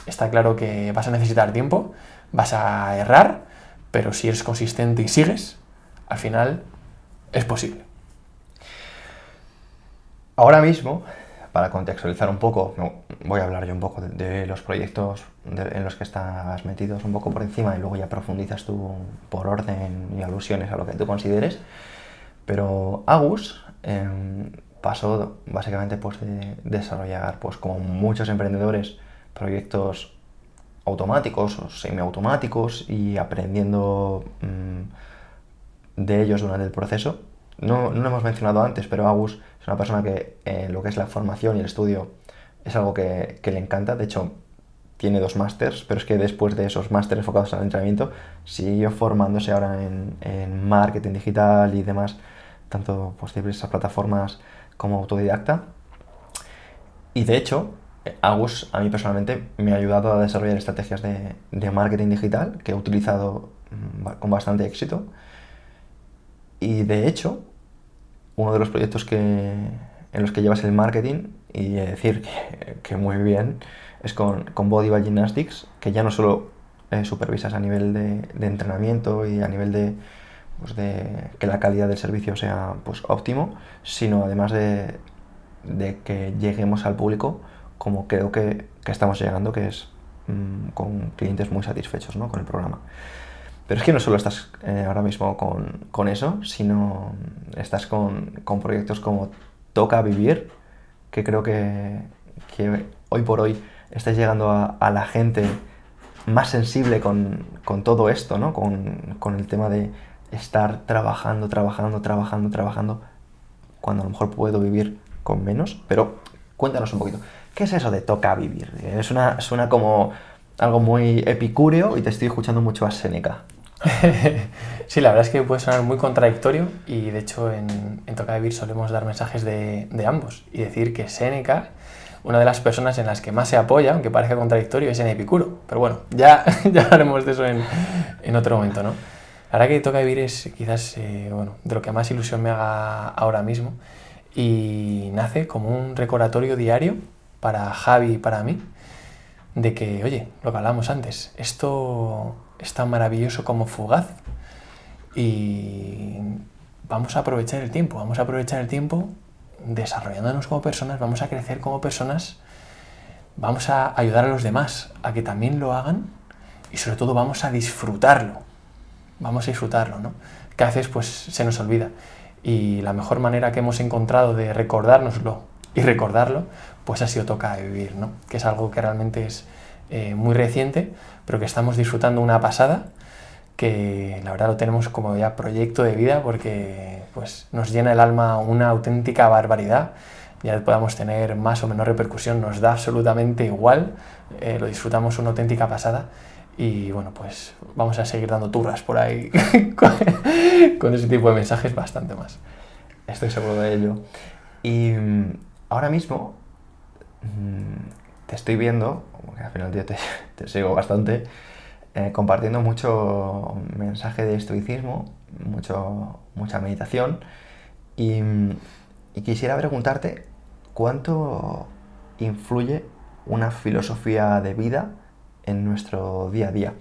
está claro que vas a necesitar tiempo, vas a errar, pero si eres consistente y sigues, al final es posible. Ahora mismo, para contextualizar un poco, voy a hablar yo un poco de los proyectos en los que estás metidos un poco por encima y luego ya profundizas tú por orden y alusiones a lo que tú consideres. Pero Agus pasó básicamente pues, de desarrollar, pues como muchos emprendedores, proyectos automáticos o semiautomáticos y aprendiendo de ellos durante el proceso. No lo hemos mencionado antes, pero Agus es una persona que lo que es la formación y el estudio es algo que le encanta. De hecho, tiene 2 másters, pero es que después de esos másters enfocados al entrenamiento, siguió formándose ahora en marketing digital y demás, tanto pues, diversas plataformas como autodidacta. Y de hecho, Agus a mí personalmente me ha ayudado a desarrollar estrategias de marketing digital que he utilizado con bastante éxito. Y de hecho, uno de los proyectos en los que llevas el marketing, y decir que muy bien, es con Body by Gymnastics, que ya no solo supervisas a nivel de entrenamiento y a nivel de que la calidad del servicio sea pues, óptimo, sino además de que lleguemos al público como creo que estamos llegando, que es con clientes muy satisfechos, ¿no? Con el programa. Pero es que no solo estás ahora mismo con eso, sino estás con proyectos como Toca Vivir, que creo que hoy por hoy estás llegando a la gente más sensible con todo esto, ¿no? Con el tema de estar trabajando, cuando a lo mejor puedo vivir con menos. Pero cuéntanos un poquito, ¿qué es eso de Toca Vivir? Suena como algo muy epicúreo y te estoy escuchando mucho a Séneca. Sí, la verdad es que puede sonar muy contradictorio y de hecho en Toca Vivir solemos dar mensajes de ambos y decir que Séneca, una de las personas en las que más se apoya, aunque parezca contradictorio, es en Epicuro. Pero bueno, ya hablaremos de eso en otro momento, ¿no? La verdad que Toca Vivir es quizás de lo que más ilusión me haga ahora mismo y nace como un recordatorio diario para Javi y para mí de que, oye, lo que hablábamos antes, esto es tan maravilloso como fugaz y vamos a aprovechar el tiempo desarrollándonos como personas, vamos a crecer como personas, vamos a ayudar a los demás a que también lo hagan y sobre todo vamos a disfrutarlo, ¿no? Que a veces pues se nos olvida y la mejor manera que hemos encontrado de recordárnoslo y recordarlo pues ha sido Toca Vivir, ¿no? Que es algo que realmente es muy reciente, pero que estamos disfrutando una pasada, que la verdad lo tenemos como ya proyecto de vida porque pues, nos llena el alma una auténtica barbaridad. Ya podamos tener más o menos repercusión, nos da absolutamente igual, lo disfrutamos una auténtica pasada y bueno, pues vamos a seguir dando turras por ahí con ese tipo de mensajes bastante más. Estoy seguro de ello. Y ahora mismo te estoy viendo, porque al final yo te sigo bastante, compartiendo mucho mensaje de estoicismo, mucha meditación y quisiera preguntarte cuánto influye una filosofía de vida en nuestro día a día.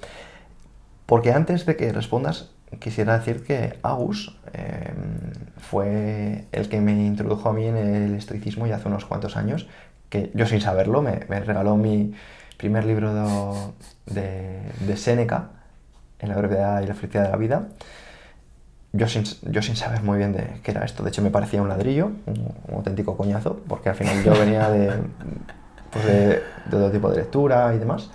Porque antes de que respondas, quisiera decir que Agus fue el que me introdujo a mí en el estoicismo ya hace unos cuantos años, que yo sin saberlo me regaló mi primer libro de Séneca, En la brevedad y la felicidad de la vida. Yo sin saber muy bien de qué era esto. De hecho, me parecía un ladrillo, un auténtico coñazo, porque al final yo venía de todo tipo de lectura y demás.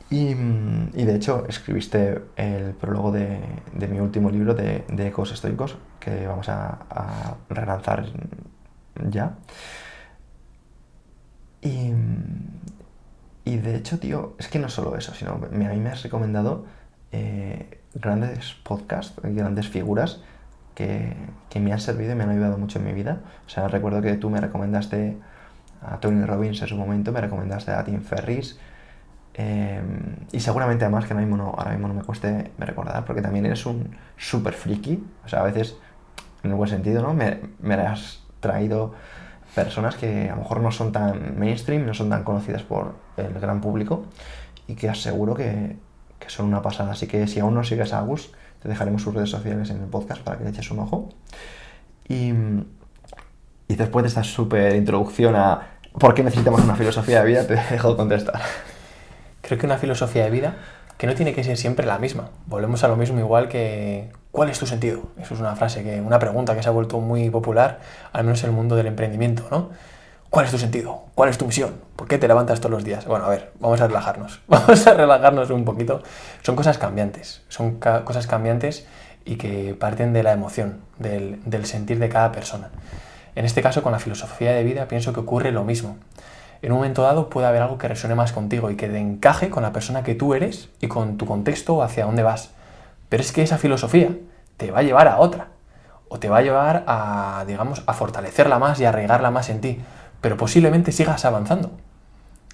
Y de hecho, escribiste el prólogo de mi último libro de Ecos Estoicos, que vamos a relanzar ya. Y de hecho, tío, es que no solo eso, sino a mí me has recomendado grandes podcasts, grandes figuras que me han servido y me han ayudado mucho en mi vida. O sea, recuerdo que tú me recomendaste a Tony Robbins en su momento, me recomendaste a Tim Ferriss, y seguramente además que ahora mismo no me cueste recordar, porque también eres un súper friki, o sea, a veces, en el buen sentido, ¿no? Me has traído personas que a lo mejor no son tan mainstream, no son tan conocidas por el gran público y que aseguro que son una pasada. Así que si aún no sigues a Agus, te dejaremos sus redes sociales en el podcast para que le eches un ojo. Y después de esta súper introducción a por qué necesitamos una filosofía de vida, te dejo contestar. Creo que una filosofía de vida que no tiene que ser siempre la misma. Volvemos a lo mismo igual que ¿cuál es tu sentido? Eso es una pregunta que se ha vuelto muy popular, al menos en el mundo del emprendimiento, ¿no? ¿Cuál es tu sentido? ¿Cuál es tu misión? ¿Por qué te levantas todos los días? Bueno, a ver, vamos a relajarnos. Vamos a relajarnos un poquito. Son cosas cambiantes. Y que parten de la emoción, del sentir de cada persona. En este caso, con la filosofía de vida, pienso que ocurre lo mismo. En un momento dado puede haber algo que resuene más contigo y que te encaje con la persona que tú eres y con tu contexto hacia dónde vas. Pero es que esa filosofía te va a llevar a otra. O te va a llevar a, digamos, a fortalecerla más y a arraigarla más en ti. Pero posiblemente sigas avanzando.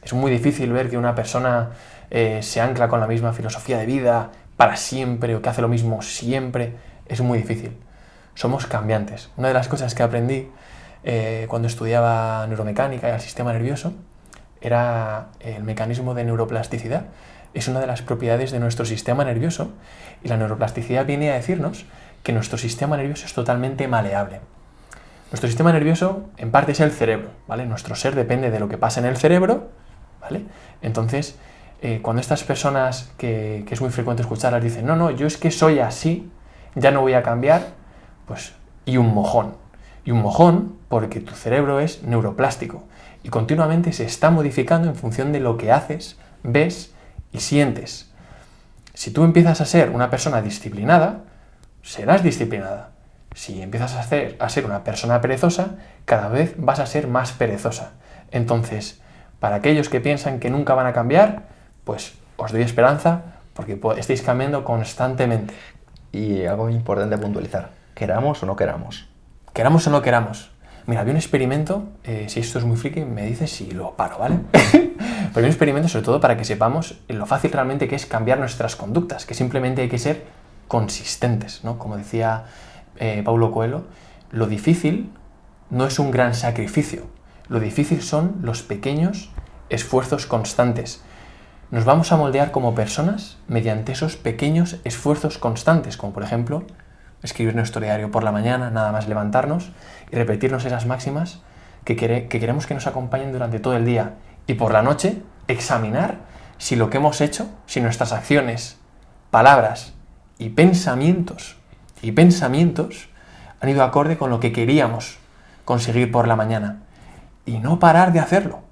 Es muy difícil ver que una persona se ancla con la misma filosofía de vida para siempre o que hace lo mismo siempre. Es muy difícil. Somos cambiantes. Una de las cosas que aprendí cuando estudiaba neuromecánica y el sistema nervioso era el mecanismo de neuroplasticidad. Es una de las propiedades de nuestro sistema nervioso y la neuroplasticidad viene a decirnos que nuestro sistema nervioso es totalmente maleable. Nuestro sistema nervioso en parte es el cerebro, ¿vale? Nuestro ser depende de lo que pasa en el cerebro, ¿vale? Entonces, cuando estas personas que es muy frecuente escucharlas dicen, no, yo es que soy así, ya no voy a cambiar, pues, y un mojón. Y un mojón porque tu cerebro es neuroplástico y continuamente se está modificando en función de lo que haces, ves y sientes. Si tú empiezas a ser una persona disciplinada, serás disciplinada. Si empiezas a ser una persona perezosa, cada vez vas a ser más perezosa. Entonces, para aquellos que piensan que nunca van a cambiar, pues os doy esperanza porque estáis cambiando constantemente. Y algo importante a puntualizar, queramos o no queramos. Queramos o no queramos. Mira, había un experimento, si esto es muy friki, me dices si lo paro, ¿vale? Pero hay un experimento sobre todo para que sepamos lo fácil realmente que es cambiar nuestras conductas, que simplemente hay que ser consistentes, ¿no? Como decía Paulo Coelho, lo difícil no es un gran sacrificio, lo difícil son los pequeños esfuerzos constantes. Nos vamos a moldear como personas mediante esos pequeños esfuerzos constantes, como por ejemplo escribir nuestro diario por la mañana, nada más levantarnos y repetirnos esas máximas que queremos que nos acompañen durante todo el día. Y por la noche examinar si lo que hemos hecho, si nuestras acciones, palabras y pensamientos han ido acorde con lo que queríamos conseguir por la mañana. Y no parar de hacerlo.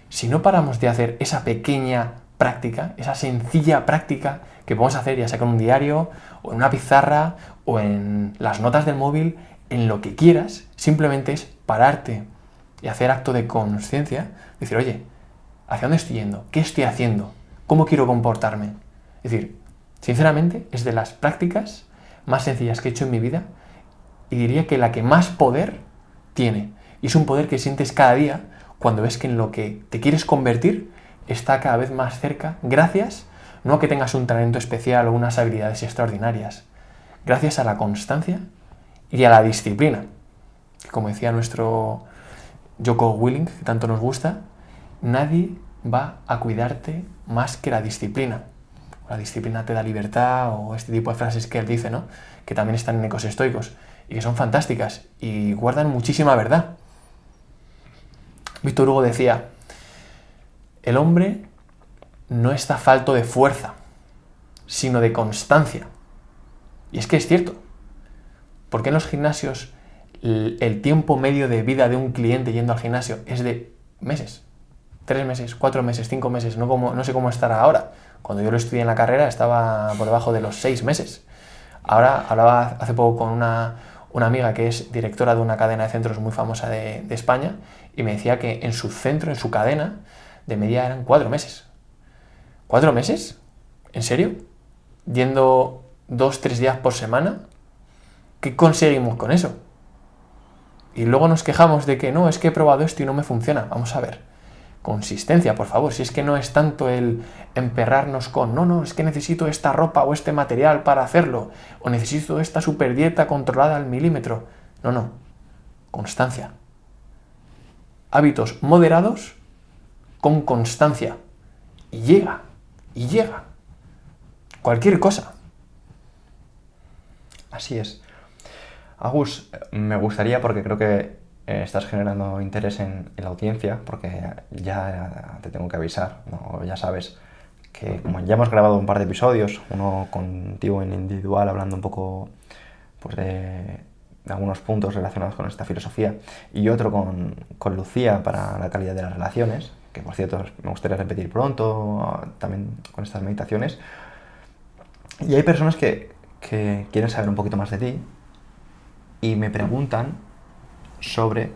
Si no paramos de hacer esa pequeña práctica, esa sencilla práctica que podemos hacer ya sea con un diario o en una pizarra o en las notas del móvil, en lo que quieras, simplemente es pararte y hacer acto de conciencia, decir, oye, ¿hacia dónde estoy yendo? ¿Qué estoy haciendo? ¿Cómo quiero comportarme? Es decir, sinceramente, es de las prácticas más sencillas que he hecho en mi vida y diría que la que más poder tiene. Y es un poder que sientes cada día cuando ves que en lo que te quieres convertir está cada vez más cerca, gracias, no a que tengas un talento especial o unas habilidades extraordinarias, gracias a la constancia y a la disciplina. Que como decía nuestro Jocko Willink, que tanto nos gusta, nadie va a cuidarte más que la disciplina. La disciplina te da libertad, o este tipo de frases que él dice, ¿no? Que también están en Ecos Estoicos y que son fantásticas y guardan muchísima verdad. Víctor Hugo decía, el hombre no está falto de fuerza, sino de constancia. Y es que es cierto. ¿Por qué en los gimnasios el tiempo medio de vida de un cliente yendo al gimnasio es de meses? 3 meses, 4 meses, 5 meses, no sé cómo estará ahora. Cuando yo lo estudié en la carrera estaba por debajo de los 6 meses. Ahora hablaba hace poco con una amiga que es directora de una cadena de centros muy famosa de España y me decía que en su centro, en su cadena, de media eran 4 meses. ¿4 meses? ¿En serio? ¿Yendo 2-3 días por semana? ¿Qué conseguimos con eso? Y luego nos quejamos de que no, es que he probado esto y no me funciona. Vamos a ver. Consistencia, por favor. Si es que no es tanto el emperrarnos con no, es que necesito esta ropa o este material para hacerlo. O necesito esta super dieta controlada al milímetro. No. Constancia. Hábitos moderados con constancia. Y llega. Cualquier cosa. Así es. Agus, me gustaría, porque creo que estás generando interés en la audiencia, porque ya te tengo que avisar, ¿no? Ya sabes que como ya hemos grabado un par de episodios, uno contigo en individual hablando un poco pues, de algunos puntos relacionados con esta filosofía, y otro con Lucía para la calidad de las relaciones, que por cierto me gustaría repetir pronto, también con estas meditaciones. Y hay personas que quieren saber un poquito más de ti y me preguntan sobre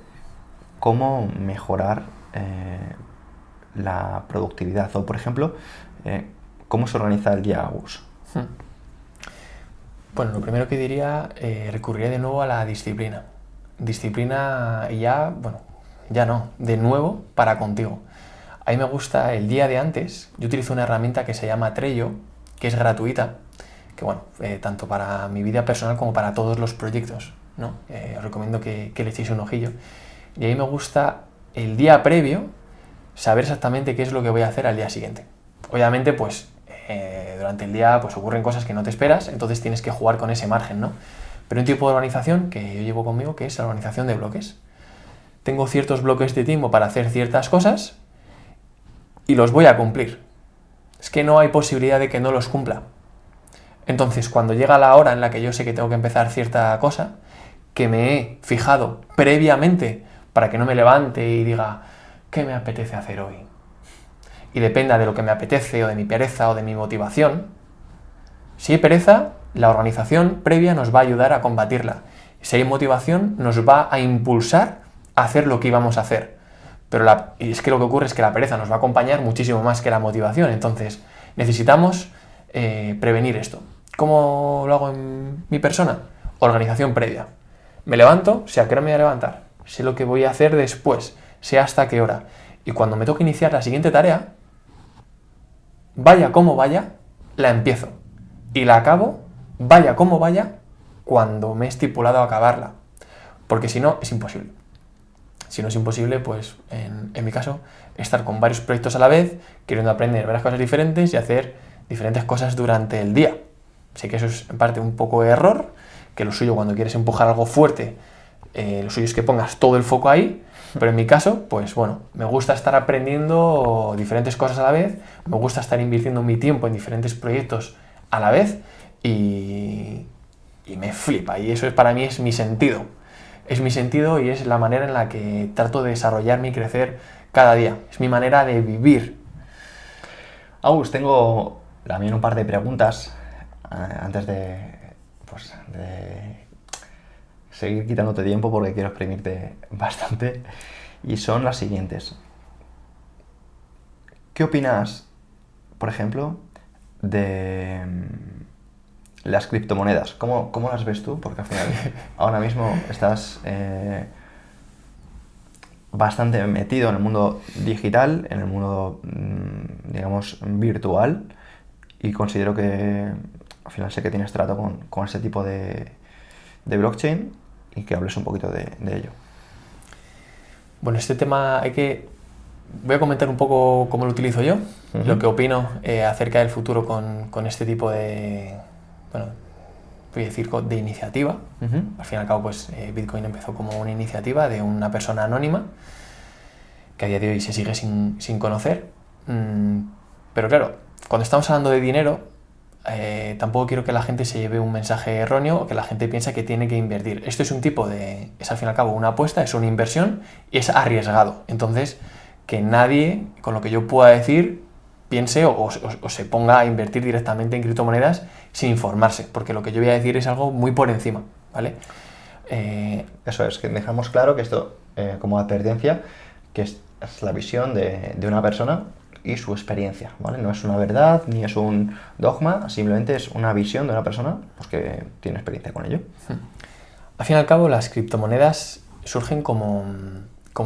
cómo mejorar la productividad o, por ejemplo, cómo se organiza el día Agus. Bueno, lo primero que diría, recurriría de nuevo a la disciplina. Disciplina de nuevo para contigo. A mí me gusta el día de antes, yo utilizo una herramienta que se llama Trello, que es gratuita, que tanto para mi vida personal como para todos los proyectos, ¿no? Os recomiendo que le echéis un ojillo. Y a mí me gusta el día previo saber exactamente qué es lo que voy a hacer al día siguiente. Obviamente, durante el día ocurren cosas que no te esperas, entonces tienes que jugar con ese margen, ¿no? pero un tipo de organización que yo llevo conmigo, que es la organización de bloques. Tengo ciertos bloques de tiempo para hacer ciertas cosas y los voy a cumplir. Es que no hay posibilidad de que no los cumpla. Entonces, cuando llega la hora en la que yo sé que tengo que empezar cierta cosa, que me he fijado previamente para que no me levante y diga, ¿qué me apetece hacer hoy? Y dependa de lo que me apetece o de mi pereza o de mi motivación. Si hay pereza, la organización previa nos va a ayudar a combatirla. Si hay motivación, nos va a impulsar a hacer lo que íbamos a hacer. Pero y es que lo que ocurre es que la pereza nos va a acompañar muchísimo más que la motivación. Entonces, necesitamos prevenir esto. ¿Cómo lo hago en mi persona? Organización previa. Me levanto, sé a qué hora me voy a levantar, sé lo que voy a hacer después, sé hasta qué hora. Y cuando me toque iniciar la siguiente tarea, vaya como vaya, la empiezo. Y la acabo, vaya como vaya, cuando me he estipulado a acabarla. Porque si no, es imposible. Si no es imposible, pues en mi caso, estar con varios proyectos a la vez, queriendo aprender varias cosas diferentes y hacer diferentes cosas durante el día. Sé que eso es en parte un poco de error, que lo suyo cuando quieres empujar algo fuerte, lo suyo es que pongas todo el foco ahí, pero en mi caso, pues bueno, me gusta estar aprendiendo diferentes cosas a la vez, me gusta estar invirtiendo mi tiempo en diferentes proyectos a la vez y me flipa, y eso para mí es mi sentido. Es mi sentido y es la manera en la que trato de desarrollarme y crecer cada día. Es mi manera de vivir. Agus, tengo también un par de preguntas antes de seguir quitándote tiempo porque quiero exprimirte bastante. Y son las siguientes. ¿Qué opinas, por ejemplo, de las criptomonedas? ¿Cómo las ves tú? Porque al final ahora mismo estás bastante metido en el mundo digital, en el mundo, digamos, virtual, y considero que al final sé que tienes trato con ese tipo de blockchain, y que hables un poquito de ello. Bueno, este tema voy a comentar un poco cómo lo utilizo yo, lo que opino acerca del futuro con este tipo de, bueno, voy a decir, de iniciativa. Al fin y al cabo, pues Bitcoin empezó como una iniciativa de una persona anónima que a día de hoy se sigue sin conocer. Pero claro, cuando estamos hablando de dinero, tampoco quiero que la gente se lleve un mensaje erróneo o que la gente piense que tiene que invertir. Esto es es al fin y al cabo una apuesta, es una inversión y es arriesgado. Entonces, que nadie, con lo que yo pueda decir, piense o se ponga a invertir directamente en criptomonedas sin informarse, porque lo que yo voy a decir es algo muy por encima, ¿vale? Eso es, que dejamos claro que esto, como advertencia, que es la visión de una persona y su experiencia, ¿vale? No es una verdad ni es un dogma, simplemente es una visión de una persona, pues, que tiene experiencia con ello. Al fin y al cabo, las criptomonedas surgen como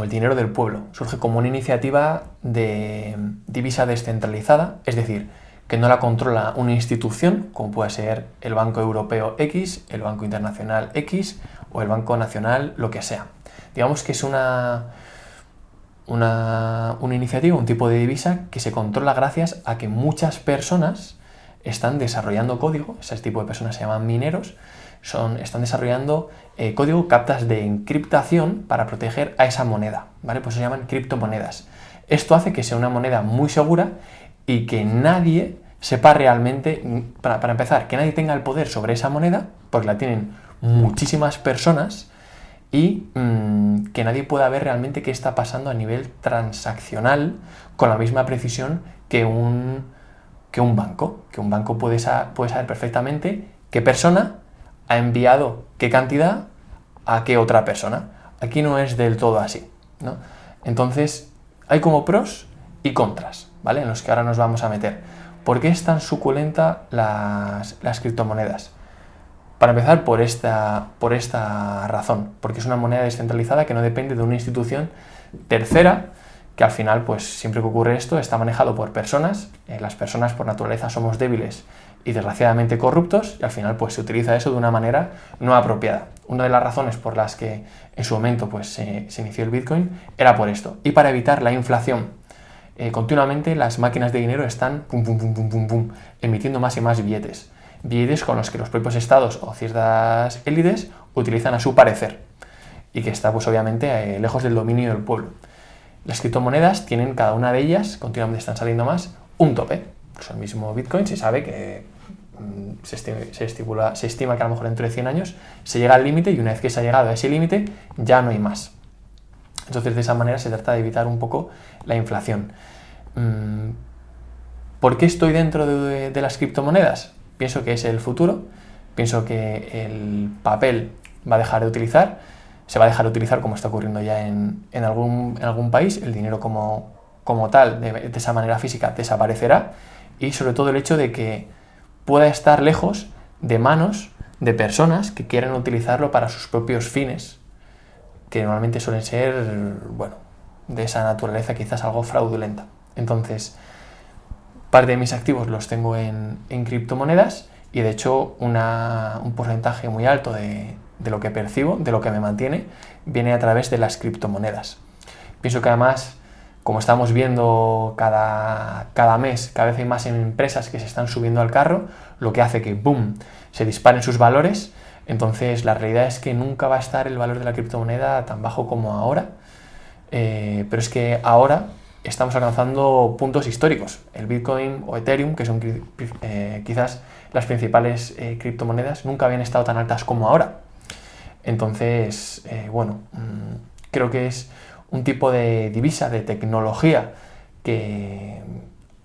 el dinero del pueblo, surge como una iniciativa de divisa descentralizada, es decir, que no la controla una institución, como puede ser el Banco Europeo X, el Banco Internacional X o el Banco Nacional, lo que sea. Digamos que es una iniciativa, un tipo de divisa que se controla gracias a que muchas personas están desarrollando código. Ese tipo de personas se llaman mineros, están desarrollando código, capas de encriptación para proteger a esa moneda, ¿vale? Pues se llaman criptomonedas. Esto hace que sea una moneda muy segura y que nadie sepa realmente, para empezar, que nadie tenga el poder sobre esa moneda, porque la tienen muchísimas personas, y que nadie pueda ver realmente qué está pasando a nivel transaccional con la misma precisión que un banco. Que un banco puede saber perfectamente qué persona ha enviado qué cantidad a qué otra persona. Aquí no es del todo así, ¿no? Entonces, hay como pros y contras, ¿vale? En los que ahora nos vamos a meter. ¿Por qué es tan suculenta las criptomonedas? Para empezar, por esta razón, porque es una moneda descentralizada que no depende de una institución tercera, que al final, pues siempre que ocurre esto, está manejado por personas. Las personas por naturaleza somos débiles y desgraciadamente corruptos, y al final pues se utiliza eso de una manera no apropiada. Una de las razones por las que en su momento pues se inició el Bitcoin era por esto. Y para evitar la inflación, continuamente las máquinas de dinero están emitiendo más y más billetes. billetes con los que los propios estados o ciertas élites utilizan a su parecer y que está pues obviamente lejos del dominio del pueblo. Las criptomonedas tienen, cada una de ellas, continuamente están saliendo más, un tope. Pues el mismo Bitcoin se sabe que se estima que a lo mejor dentro de 100 años se llega al límite, y una vez que se ha llegado a ese límite ya no hay más. Entonces, de esa manera se trata de evitar un poco la inflación. ¿Por qué estoy dentro de las criptomonedas? Pienso que es el futuro, pienso que el papel va a dejar de utilizar, se va a dejar de utilizar como está ocurriendo ya en algún país, el dinero como tal, de esa manera física, desaparecerá, y sobre todo el hecho de que pueda estar lejos de manos de personas que quieran utilizarlo para sus propios fines, que normalmente suelen ser, bueno, de esa naturaleza, quizás algo fraudulenta. Entonces, parte de mis activos los tengo en criptomonedas, y de hecho un porcentaje muy alto de lo que percibo, de lo que me mantiene, viene a través de las criptomonedas. Pienso que además, como estamos viendo cada mes, cada vez hay más empresas que se están subiendo al carro, lo que hace que, ¡boom!, se disparen sus valores. Entonces, la realidad es que nunca va a estar el valor de la criptomoneda tan bajo como ahora, pero es que ahora estamos alcanzando puntos históricos. El Bitcoin o Ethereum, que son quizás las principales criptomonedas, nunca habían estado tan altas como ahora. Entonces, creo que es un tipo de divisa, de tecnología que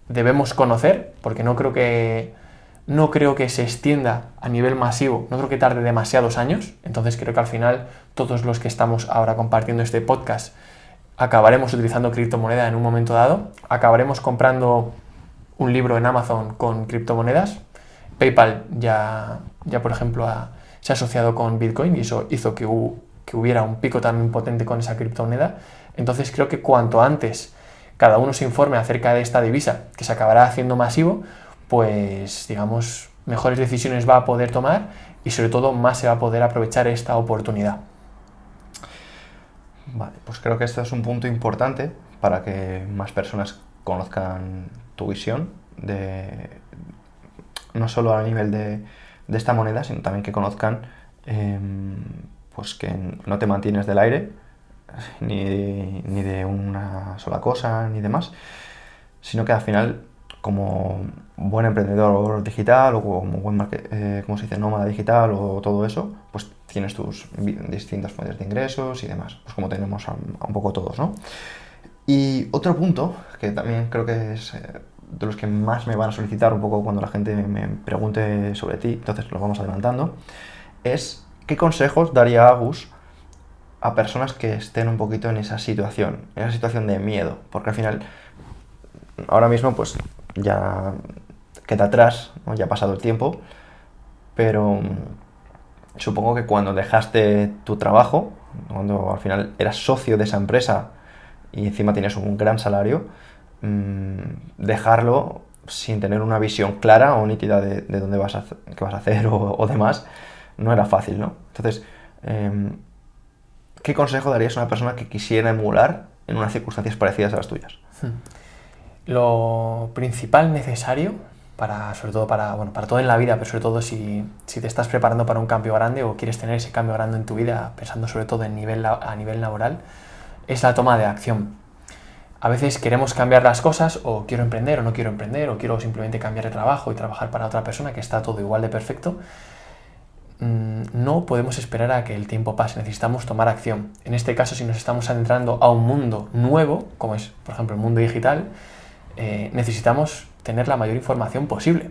debemos conocer, porque no creo que se extienda a nivel masivo, no creo que tarde demasiados años. Entonces creo que al final todos los que estamos ahora compartiendo este podcast acabaremos utilizando criptomoneda en un momento dado, acabaremos comprando un libro en Amazon con criptomonedas. PayPal ya por ejemplo, se ha asociado con Bitcoin, y eso hizo que hubiera un pico también potente con esa criptomoneda. Entonces creo que cuanto antes cada uno se informe acerca de esta divisa, que se acabará haciendo masivo, pues digamos, mejores decisiones va a poder tomar, y sobre todo más se va a poder aprovechar esta oportunidad. Vale, pues creo que esto es un punto importante para que más personas conozcan tu visión, no solo a nivel de esta moneda, sino también que conozcan pues que no te mantienes del aire, ni de una sola cosa, ni demás, sino que al final, como buen emprendedor digital, o como buen ¿cómo se dice?, nómada digital, o todo eso, pues tienes tus distintas fuentes de ingresos y demás, pues como tenemos un poco todos, ¿no? Y otro punto, que también creo que es de los que más me van a solicitar un poco cuando la gente me pregunte sobre ti, entonces lo vamos adelantando, es ¿qué consejos daría Agus a personas que estén un poquito en esa situación de miedo? Porque al final, ahora mismo, pues ya queda atrás, ¿no? Ya ha pasado el tiempo, pero supongo que cuando dejaste tu trabajo, cuando al final eras socio de esa empresa y encima tienes un gran salario, dejarlo sin tener una visión clara o nítida de dónde qué vas a hacer o demás, no era fácil, ¿no? Entonces, ¿qué consejo darías a una persona que quisiera emular en unas circunstancias parecidas a las tuyas? Lo principal necesario, sobre todo para todo en la vida, pero sobre todo si te estás preparando para un cambio grande o quieres tener ese cambio grande en tu vida, pensando sobre todo a nivel laboral, es la toma de acción. A veces queremos cambiar las cosas, o quiero emprender o no quiero emprender, o quiero simplemente cambiar de trabajo y trabajar para otra persona, que está todo igual de perfecto. No podemos esperar a que el tiempo pase, necesitamos tomar acción. En este caso, si nos estamos adentrando a un mundo nuevo, como es, por ejemplo, el mundo digital, necesitamos tener la mayor información posible.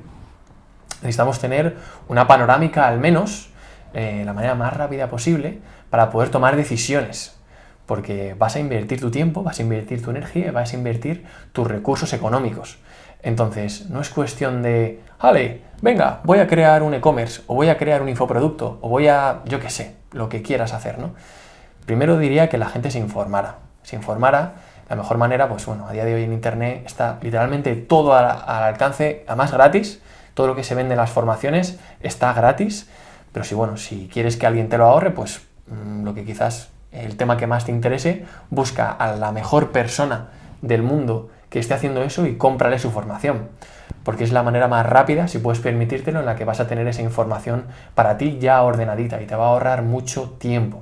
Necesitamos tener una panorámica, al menos, la manera más rápida posible, para poder tomar decisiones. Porque vas a invertir tu tiempo, vas a invertir tu energía, vas a invertir tus recursos económicos. Entonces, no es cuestión de, vale, venga, voy a crear un e-commerce, o voy a crear un infoproducto, o yo qué sé, lo que quieras hacer, ¿no? Primero diría que la gente se informara. La mejor manera, pues bueno, a día de hoy en Internet está literalmente todo al alcance, además gratis. Todo lo que se vende en las formaciones está gratis, pero si quieres que alguien te lo ahorre, pues lo que quizás el tema que más te interese, busca a la mejor persona del mundo que esté haciendo eso y cómprale su formación, porque es la manera más rápida, si puedes permitírtelo, en la que vas a tener esa información para ti ya ordenadita y te va a ahorrar mucho tiempo.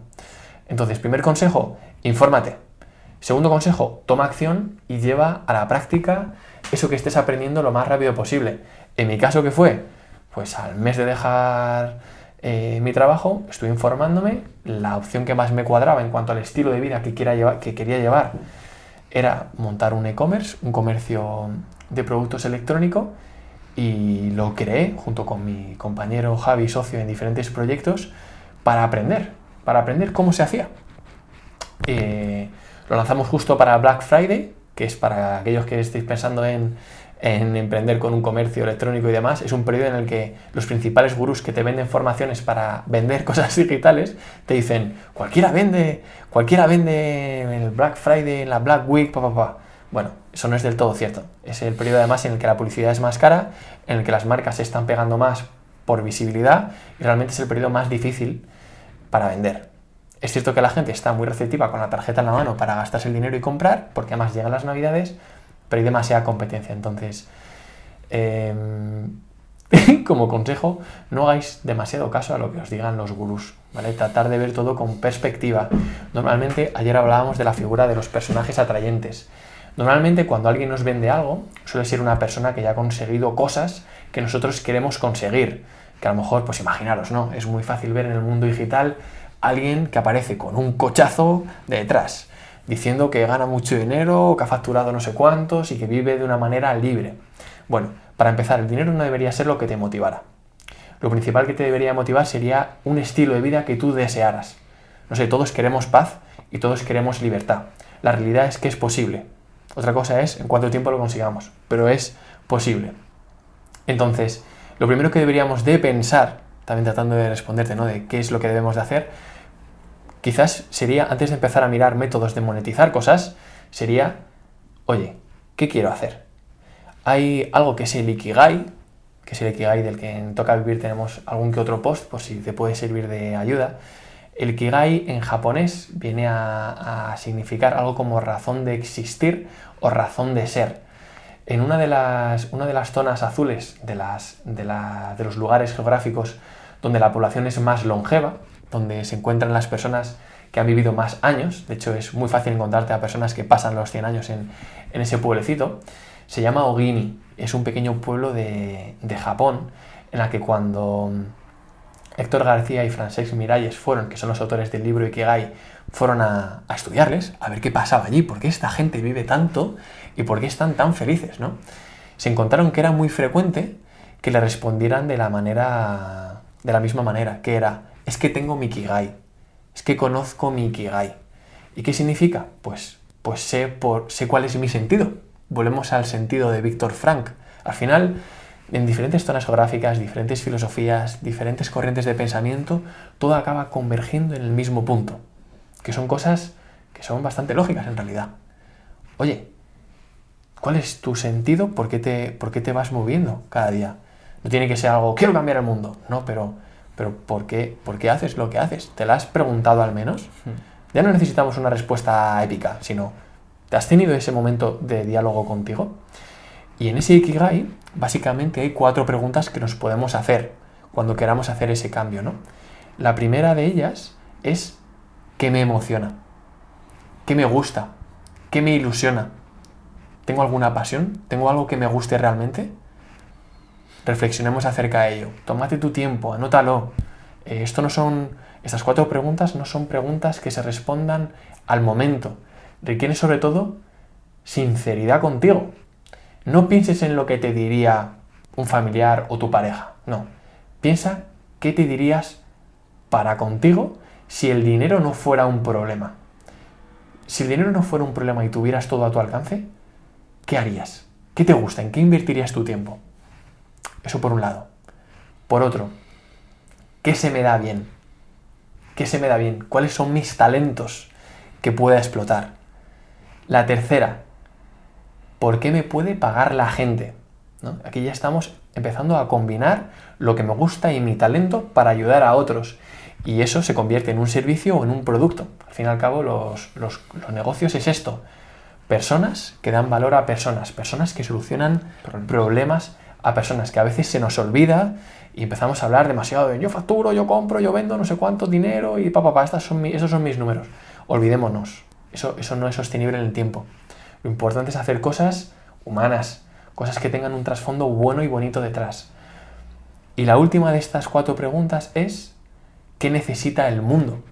Entonces, primer consejo, infórmate. Segundo consejo, toma acción y lleva a la práctica eso que estés aprendiendo lo más rápido posible. En mi caso, ¿qué fue? Pues al mes de dejar mi trabajo, estuve informándome. La opción que más me cuadraba en cuanto al estilo de vida que quería llevar era montar un e-commerce, un comercio de productos electrónicos, y lo creé junto con mi compañero Javi, socio en diferentes proyectos, para aprender cómo se hacía. Lo lanzamos justo para Black Friday, que es para aquellos que estéis pensando en emprender con un comercio electrónico y demás. Es un periodo en el que los principales gurús que te venden formaciones para vender cosas digitales te dicen, cualquiera vende en el Black Friday, en la Black Week, Bueno, eso no es del todo cierto. Es el periodo además en el que la publicidad es más cara, en el que las marcas se están pegando más por visibilidad, y realmente es el periodo más difícil para vender. Es cierto que la gente está muy receptiva con la tarjeta en la mano para gastarse el dinero y comprar, porque además llegan las navidades, pero hay demasiada competencia. Entonces, como consejo, no hagáis demasiado caso a lo que os digan los gurús, ¿vale? Tratar de ver todo con perspectiva. Normalmente, ayer hablábamos de la figura de los personajes atrayentes. Normalmente, cuando alguien nos vende algo, suele ser una persona que ya ha conseguido cosas que nosotros queremos conseguir. Que a lo mejor, pues imaginaros, ¿no? Es muy fácil ver en el mundo digital alguien que aparece con un cochazo detrás, diciendo que gana mucho dinero, que ha facturado no sé cuántos y que vive de una manera libre. Bueno, para empezar, el dinero no debería ser lo que te motivara. Lo principal que te debería motivar sería un estilo de vida que tú desearas. No sé, todos queremos paz y todos queremos libertad. La realidad es que es posible. Otra cosa es en cuánto tiempo lo consigamos, pero es posible. Entonces, lo primero que deberíamos de pensar, también tratando de responderte, ¿no?, de qué es lo que debemos de hacer, quizás sería, antes de empezar a mirar métodos de monetizar cosas, sería, oye, ¿qué quiero hacer? Hay algo que es el Ikigai, del que en Toca Vivir tenemos algún que otro post, por si te puede servir de ayuda. El Ikigai en japonés viene a significar algo como razón de existir o razón de ser. En una de las zonas azules de los lugares geográficos donde la población es más longeva, donde se encuentran las personas que han vivido más años, de hecho es muy fácil encontrarte a personas que pasan los 100 años en ese pueblecito, se llama Ogini. Es un pequeño pueblo de Japón, en la que cuando Héctor García y Francesc Miralles que son los autores del libro Ikigai, fueron a estudiarles, a ver qué pasaba allí, por qué esta gente vive tanto y por qué están tan felices, ¿no? Se encontraron que era muy frecuente que le respondieran de la misma manera, que era, es que tengo mi Ikigai, es que conozco mi Ikigai. ¿Y qué significa? Pues sé cuál es mi sentido. Volvemos al sentido de Viktor Frankl. Al final, en diferentes zonas geográficas, diferentes filosofías, diferentes corrientes de pensamiento, todo acaba convergiendo en el mismo punto, que son cosas que son bastante lógicas en realidad. Oye, ¿cuál es tu sentido? ¿Por qué te vas moviendo cada día? No tiene que ser algo, quiero cambiar el mundo. No, pero ¿por qué haces lo que haces? ¿Te lo has preguntado al menos? Ya no necesitamos una respuesta épica, sino, ¿te has tenido ese momento de diálogo contigo? Y en ese Ikigai, básicamente hay 4 preguntas que nos podemos hacer cuando queramos hacer ese cambio, ¿no? La primera de ellas es, ¿qué me emociona? ¿Qué me gusta? ¿Qué me ilusiona? ¿Tengo alguna pasión? ¿Tengo algo que me guste realmente? Reflexionemos acerca de ello. Tómate tu tiempo, anótalo. Estas 4 preguntas no son preguntas que se respondan al momento. Requieren sobre todo sinceridad contigo. No pienses en lo que te diría un familiar o tu pareja. No. Piensa qué te dirías para contigo si el dinero no fuera un problema. Si el dinero no fuera un problema y tuvieras todo a tu alcance, ¿qué harías? ¿Qué te gusta? ¿En qué invertirías tu tiempo? Eso por un lado. Por otro, ¿qué se me da bien? ¿Qué se me da bien? ¿Cuáles son mis talentos que pueda explotar? La tercera, ¿por qué me puede pagar la gente? ¿No? Aquí ya estamos empezando a combinar lo que me gusta y mi talento para ayudar a otros. Y eso se convierte en un servicio o en un producto. Al fin y al cabo, los negocios es esto. Personas que dan valor a personas, personas que solucionan problemas a personas, que a veces se nos olvida y empezamos a hablar demasiado de yo facturo, yo compro, yo vendo no sé cuánto dinero y esos son mis números. Olvidémonos, eso no es sostenible en el tiempo. Lo importante es hacer cosas humanas, cosas que tengan un trasfondo bueno y bonito detrás. Y la última de estas 4 preguntas es: ¿qué necesita el mundo?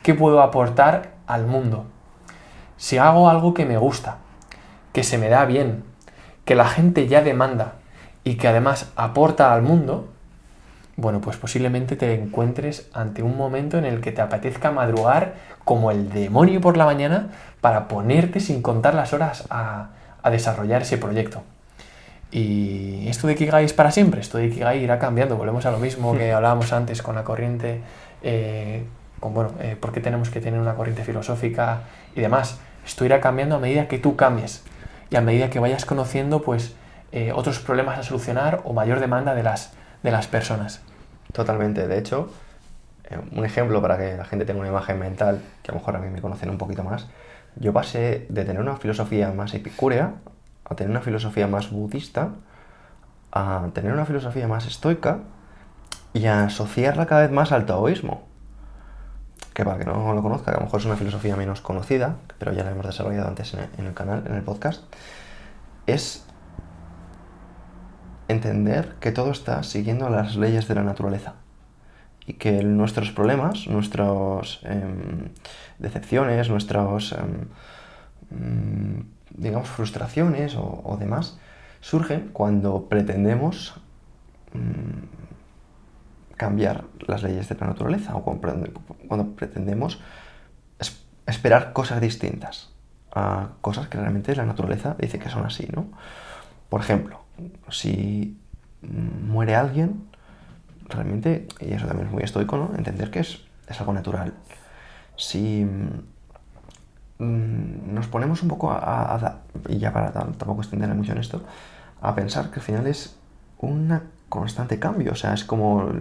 ¿Qué puedo aportar al mundo? Si hago algo que me gusta, que se me da bien, que la gente ya demanda y que además aporta al mundo, bueno, pues posiblemente te encuentres ante un momento en el que te apetezca madrugar como el demonio por la mañana para ponerte sin contar las horas a desarrollar ese proyecto. Y esto de Ikigai es para siempre, esto de Ikigai irá cambiando, volvemos a lo mismo que hablábamos antes con la corriente, por qué tenemos que tener una corriente filosófica y demás. Esto irá cambiando a medida que tú cambies y a medida que vayas conociendo pues, otros problemas a solucionar o mayor demanda de las personas. Totalmente. De hecho, un ejemplo para que la gente tenga una imagen mental, que a lo mejor a mí me conocen un poquito más, yo pasé de tener una filosofía más epicúrea a tener una filosofía más budista, a tener una filosofía más estoica y a asociarla cada vez más al taoísmo. Que para que no lo conozca, que a lo mejor es una filosofía menos conocida, pero ya la hemos desarrollado antes en el canal, en el podcast, es entender que todo está siguiendo las leyes de la naturaleza y que nuestros problemas, nuestras decepciones, nuestras digamos frustraciones o demás surgen cuando pretendemos cambiar las leyes de la naturaleza o cuando pretendemos esperar cosas distintas a cosas que realmente la naturaleza dice que son así, ¿no? Por ejemplo, si muere alguien, realmente, y eso también es muy estoico, ¿no? Entender que es algo natural. Si nos ponemos un poco y ya para tampoco extenderme mucho en esto, a pensar que al final es un constante cambio, o sea, es como,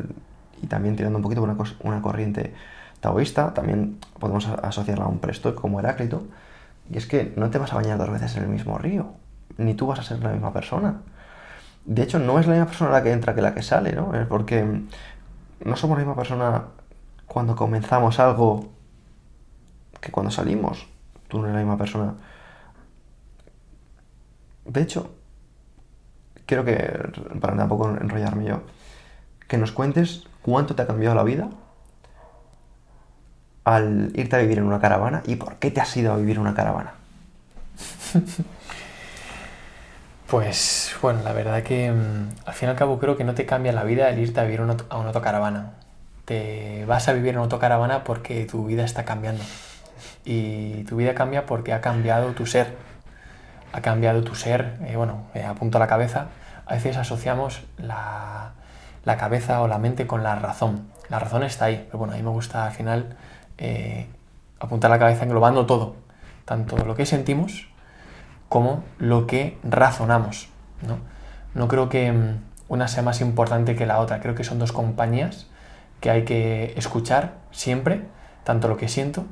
y también tirando un poquito por una corriente taoísta, también podemos asociarla a un preestoico como Heráclito, y es que no te vas a bañar 2 veces en el mismo río, ni tú vas a ser la misma persona. De hecho, no es la misma persona la que entra que la que sale, ¿no? Es porque no somos la misma persona cuando comenzamos algo que cuando salimos. Tú no eres la misma persona. De hecho, quiero que, para tampoco enrollarme yo, que nos cuentes cuánto te ha cambiado la vida al irte a vivir en una caravana y por qué te has ido a vivir en una caravana. Pues bueno, la verdad que al fin y al cabo creo que no te cambia la vida el irte a vivir a una autocaravana. Te vas a vivir en una autocaravana porque tu vida está cambiando. Y tu vida cambia porque ha cambiado tu ser. Ha cambiado tu ser, apunto a la cabeza. A veces asociamos la cabeza o la mente con la razón. La razón está ahí, pero bueno, a mí me gusta al final apuntar a la cabeza englobando todo. Tanto lo que sentimos como lo que razonamos, ¿no? No creo que una sea más importante que la otra. Creo que son 2 compañías que hay que escuchar siempre, tanto lo que siento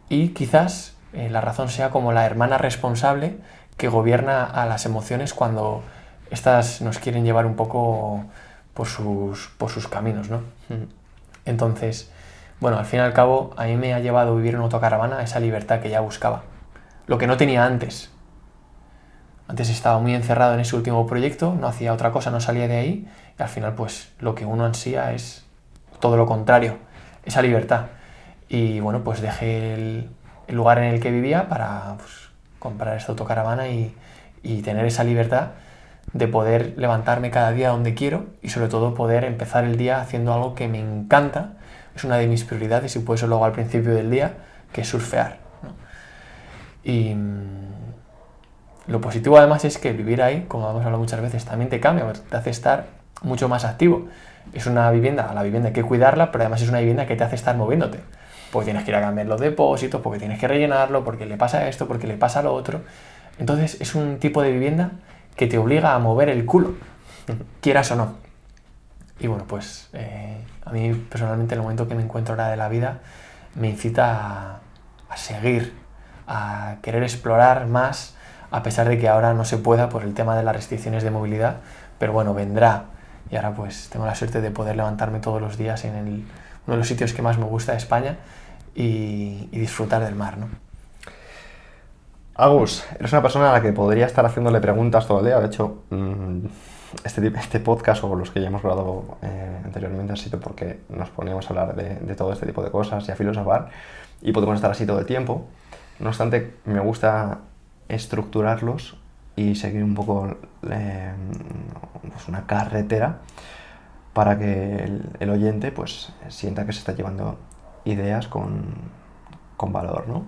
y quizás la razón sea como la hermana responsable que gobierna a las emociones cuando éstas nos quieren llevar un poco por sus caminos, ¿no? Entonces, bueno, al fin y al cabo, a mí me ha llevado a vivir en autocaravana esa libertad que ya buscaba. Lo que no tenía antes. Antes estaba muy encerrado en ese último proyecto, no hacía otra cosa, no salía de ahí, y al final, pues, lo que uno ansía es todo lo contrario, esa libertad. Y bueno, pues dejé el lugar en el que vivía para comprar esta autocaravana y tener esa libertad de poder levantarme cada día donde quiero y sobre todo poder empezar el día haciendo algo que me encanta, es una de mis prioridades y por eso lo hago al principio del día, que es surfear, ¿no? Y lo positivo además es que vivir ahí, como hemos hablado muchas veces, también te cambia, te hace estar mucho más activo. Es una vivienda, la vivienda hay que cuidarla, pero además es una vivienda que te hace estar moviéndote. Porque tienes que ir a cambiar los depósitos, porque tienes que rellenarlo, porque le pasa esto, porque le pasa lo otro. Entonces es un tipo de vivienda que te obliga a mover el culo, quieras o no. Y bueno, pues a mí personalmente el momento que me encuentro ahora de la vida me incita a seguir a querer explorar más, a pesar de que ahora no se pueda por el tema de las restricciones de movilidad, pero bueno, vendrá. Y ahora pues tengo la suerte de poder levantarme todos los días en uno de los sitios que más me gusta de España y disfrutar del mar, ¿no? Agus, eres una persona a la que podría estar haciéndole preguntas todo el día. De hecho, este podcast o los que ya hemos grabado anteriormente han sido porque nos poníamos a hablar de todo este tipo de cosas y a filosofar, y podemos estar así todo el tiempo. No obstante, me gusta estructurarlos y seguir un poco pues una carretera para que el oyente pues sienta que se está llevando ideas con valor, ¿no?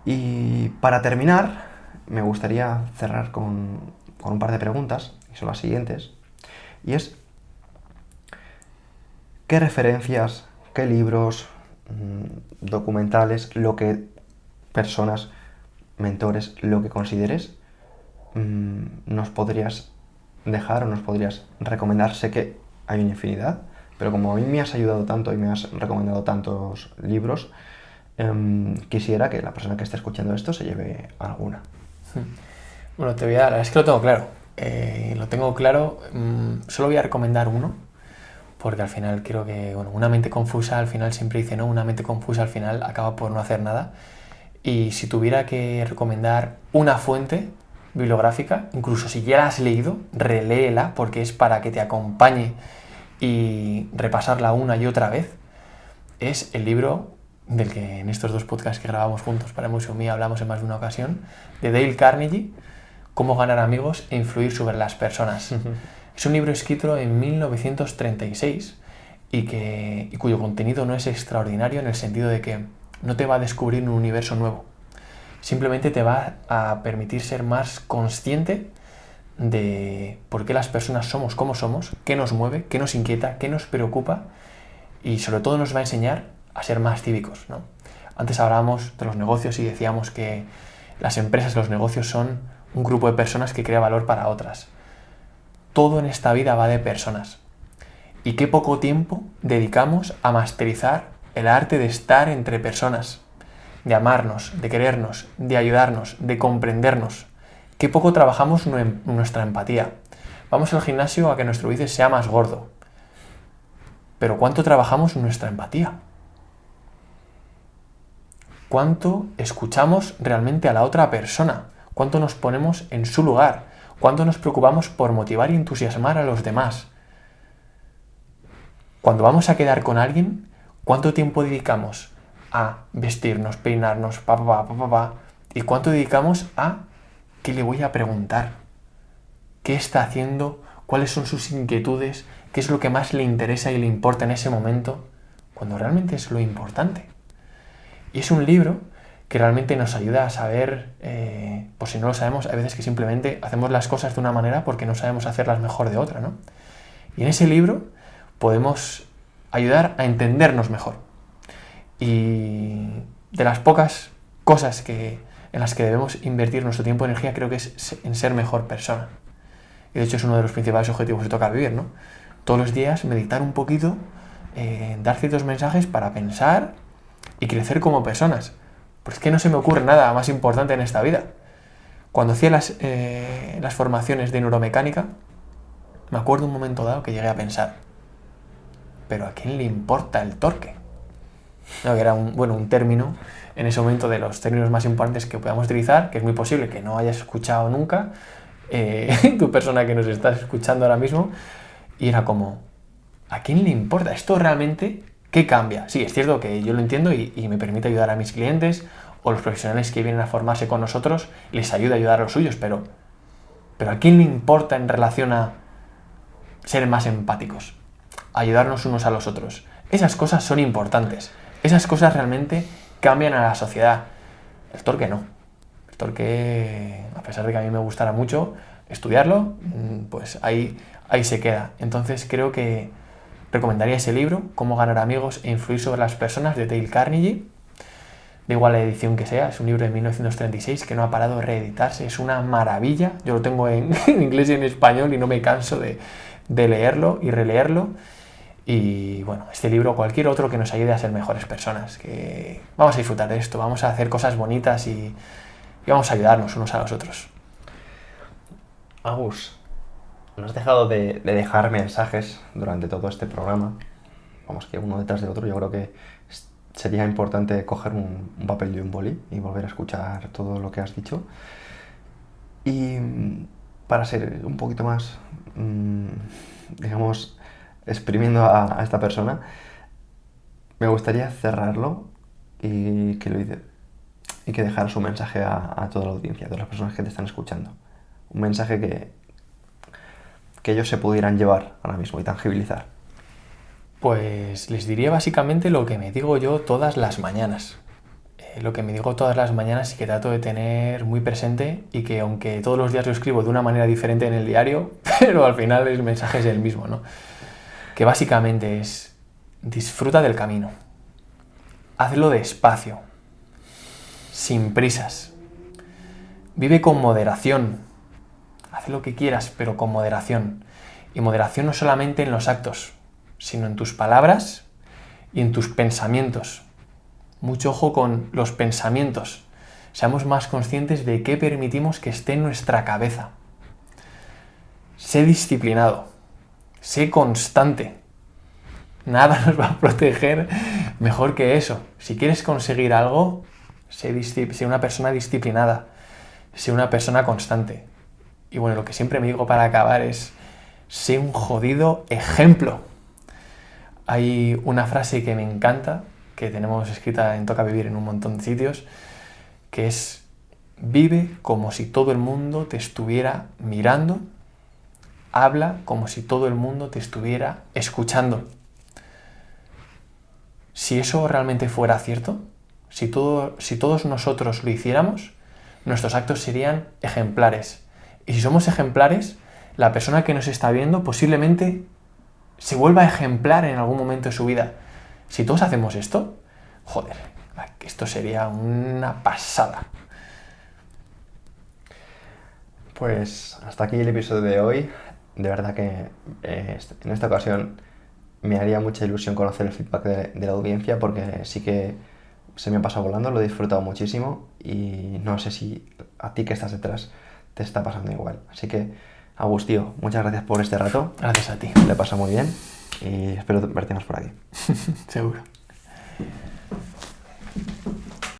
Y para terminar, me gustaría cerrar con un par de preguntas, y son las siguientes. Y es, ¿qué referencias, qué libros, documentales, personas, mentores, lo que consideres, nos podrías dejar o nos podrías recomendar? Sé que hay una infinidad, pero como a mí me has ayudado tanto y me has recomendado tantos libros, quisiera que la persona que esté escuchando esto se lleve alguna. Bueno, te voy a dar, es que lo tengo claro. Solo voy a recomendar uno, porque al final creo que una mente confusa al final siempre dice no, una mente confusa al final acaba por no hacer nada. Y si tuviera que recomendar una fuente bibliográfica, incluso si ya la has leído, reléela, porque es para que te acompañe y repasarla una y otra vez, es el libro del que en estos 2 podcasts que grabamos juntos para Museo Mía hablamos en más de una ocasión, de Dale Carnegie, Cómo ganar amigos e influir sobre las personas. Es un libro escrito en 1936 y cuyo contenido no es extraordinario en el sentido de que no te va a descubrir un universo nuevo. Simplemente te va a permitir ser más consciente de por qué las personas somos como somos, qué nos mueve, qué nos inquieta, qué nos preocupa, y sobre todo nos va a enseñar a ser más cívicos, ¿no? Antes hablábamos de los negocios y decíamos que las empresas y los negocios son un grupo de personas que crea valor para otras. Todo en esta vida va de personas. Y qué poco tiempo dedicamos a masterizar el arte de estar entre personas, de amarnos, de querernos, de ayudarnos, de comprendernos. Qué poco trabajamos nuestra empatía. Vamos al gimnasio a que nuestro bíceps sea más gordo. Pero ¿cuánto trabajamos nuestra empatía? ¿Cuánto escuchamos realmente a la otra persona? ¿Cuánto nos ponemos en su lugar? ¿Cuánto nos preocupamos por motivar y entusiasmar a los demás? Cuando vamos a quedar con alguien, ¿cuánto tiempo dedicamos a vestirnos, peinarnos, y cuánto dedicamos a qué le voy a preguntar? ¿Qué está haciendo? ¿Cuáles son sus inquietudes? ¿Qué es lo que más le interesa y le importa en ese momento? Cuando realmente es lo importante. Y es un libro que realmente nos ayuda a saber, pues si no lo sabemos, hay veces que simplemente hacemos las cosas de una manera porque no sabemos hacerlas mejor de otra, ¿no? Y en ese libro podemos ayudar a entendernos mejor. Y de las pocas cosas en las que debemos invertir nuestro tiempo y energía, creo que es en ser mejor persona. Y de hecho es uno de los principales objetivos que toca vivir, ¿no? Todos los días meditar un poquito, dar ciertos mensajes para pensar y crecer como personas. Pues es que no se me ocurre nada más importante en esta vida. Cuando hacía las formaciones de neuromecánica, me acuerdo un momento dado que llegué a pensar, ¿pero a quién le importa el torque? No, que era un término en ese momento de los términos más importantes que podamos utilizar, que es muy posible que no hayas escuchado nunca, tu persona que nos estás escuchando ahora mismo, y era como, ¿a quién le importa? ¿Esto realmente qué cambia? Sí, es cierto que yo lo entiendo y me permite ayudar a mis clientes o los profesionales que vienen a formarse con nosotros, les ayuda a ayudar a los suyos, pero ¿a quién le importa en relación a ser más empáticos? Ayudarnos unos a los otros. Esas cosas son importantes. Esas cosas realmente cambian a la sociedad. El torque no. El torque, a pesar de que a mí me gustara mucho estudiarlo, pues ahí se queda. Entonces creo que recomendaría ese libro, Cómo ganar amigos e influir sobre las personas, de Dale Carnegie. Da igual la edición que sea, es un libro de 1936 que no ha parado de reeditarse, es una maravilla. Yo lo tengo en inglés y en español y no me canso de leerlo y releerlo. Y bueno, este libro o cualquier otro que nos ayude a ser mejores personas, que vamos a disfrutar de esto, vamos a hacer cosas bonitas y vamos a ayudarnos unos a los otros. Agus, no has dejado de dejar mensajes durante todo este programa. Vamos, que uno detrás del otro. Yo creo que sería importante coger un papel y un boli y volver a escuchar todo lo que has dicho. Y para ser un poquito más, digamos, exprimiendo a esta persona, me gustaría cerrarlo y que dejaras un mensaje a toda la audiencia, a todas las personas que te están escuchando. Un mensaje que ellos se pudieran llevar ahora mismo y tangibilizar. Pues les diría básicamente lo que me digo yo todas las mañanas. Lo que me digo todas las mañanas y que trato de tener muy presente, y que aunque todos los días lo escribo de una manera diferente en el diario, pero al final el mensaje es el mismo, ¿no? Que básicamente es: disfruta del camino. Hazlo despacio, sin prisas. Vive con moderación. Haz lo que quieras, pero con moderación. Y moderación no solamente en los actos, sino en tus palabras y en tus pensamientos. Mucho ojo con los pensamientos. Seamos más conscientes de qué permitimos que esté en nuestra cabeza. Sé disciplinado. Sé constante. Nada nos va a proteger mejor que eso. Si quieres conseguir algo, sé una persona disciplinada. Sé una persona constante. Y bueno, lo que siempre me digo para acabar es: sé un jodido ejemplo. Hay una frase que me encanta, que tenemos escrita en Toca Vivir en un montón de sitios, que es: vive como si todo el mundo te estuviera mirando, habla como si todo el mundo te estuviera escuchando. Si eso realmente fuera cierto, si todos nosotros lo hiciéramos, nuestros actos serían ejemplares. Y si somos ejemplares, la persona que nos está viendo posiblemente se vuelva ejemplar en algún momento de su vida. Si todos hacemos esto, joder, esto sería una pasada. Pues hasta aquí el episodio de hoy. De verdad que en esta ocasión me haría mucha ilusión conocer el feedback de la audiencia, porque sí que se me ha pasado volando, lo he disfrutado muchísimo y no sé si a ti que estás detrás te está pasando igual. Así que, Agus, tío, muchas gracias por este rato. Gracias a ti. Le pasa muy bien y espero verte más por aquí. Seguro.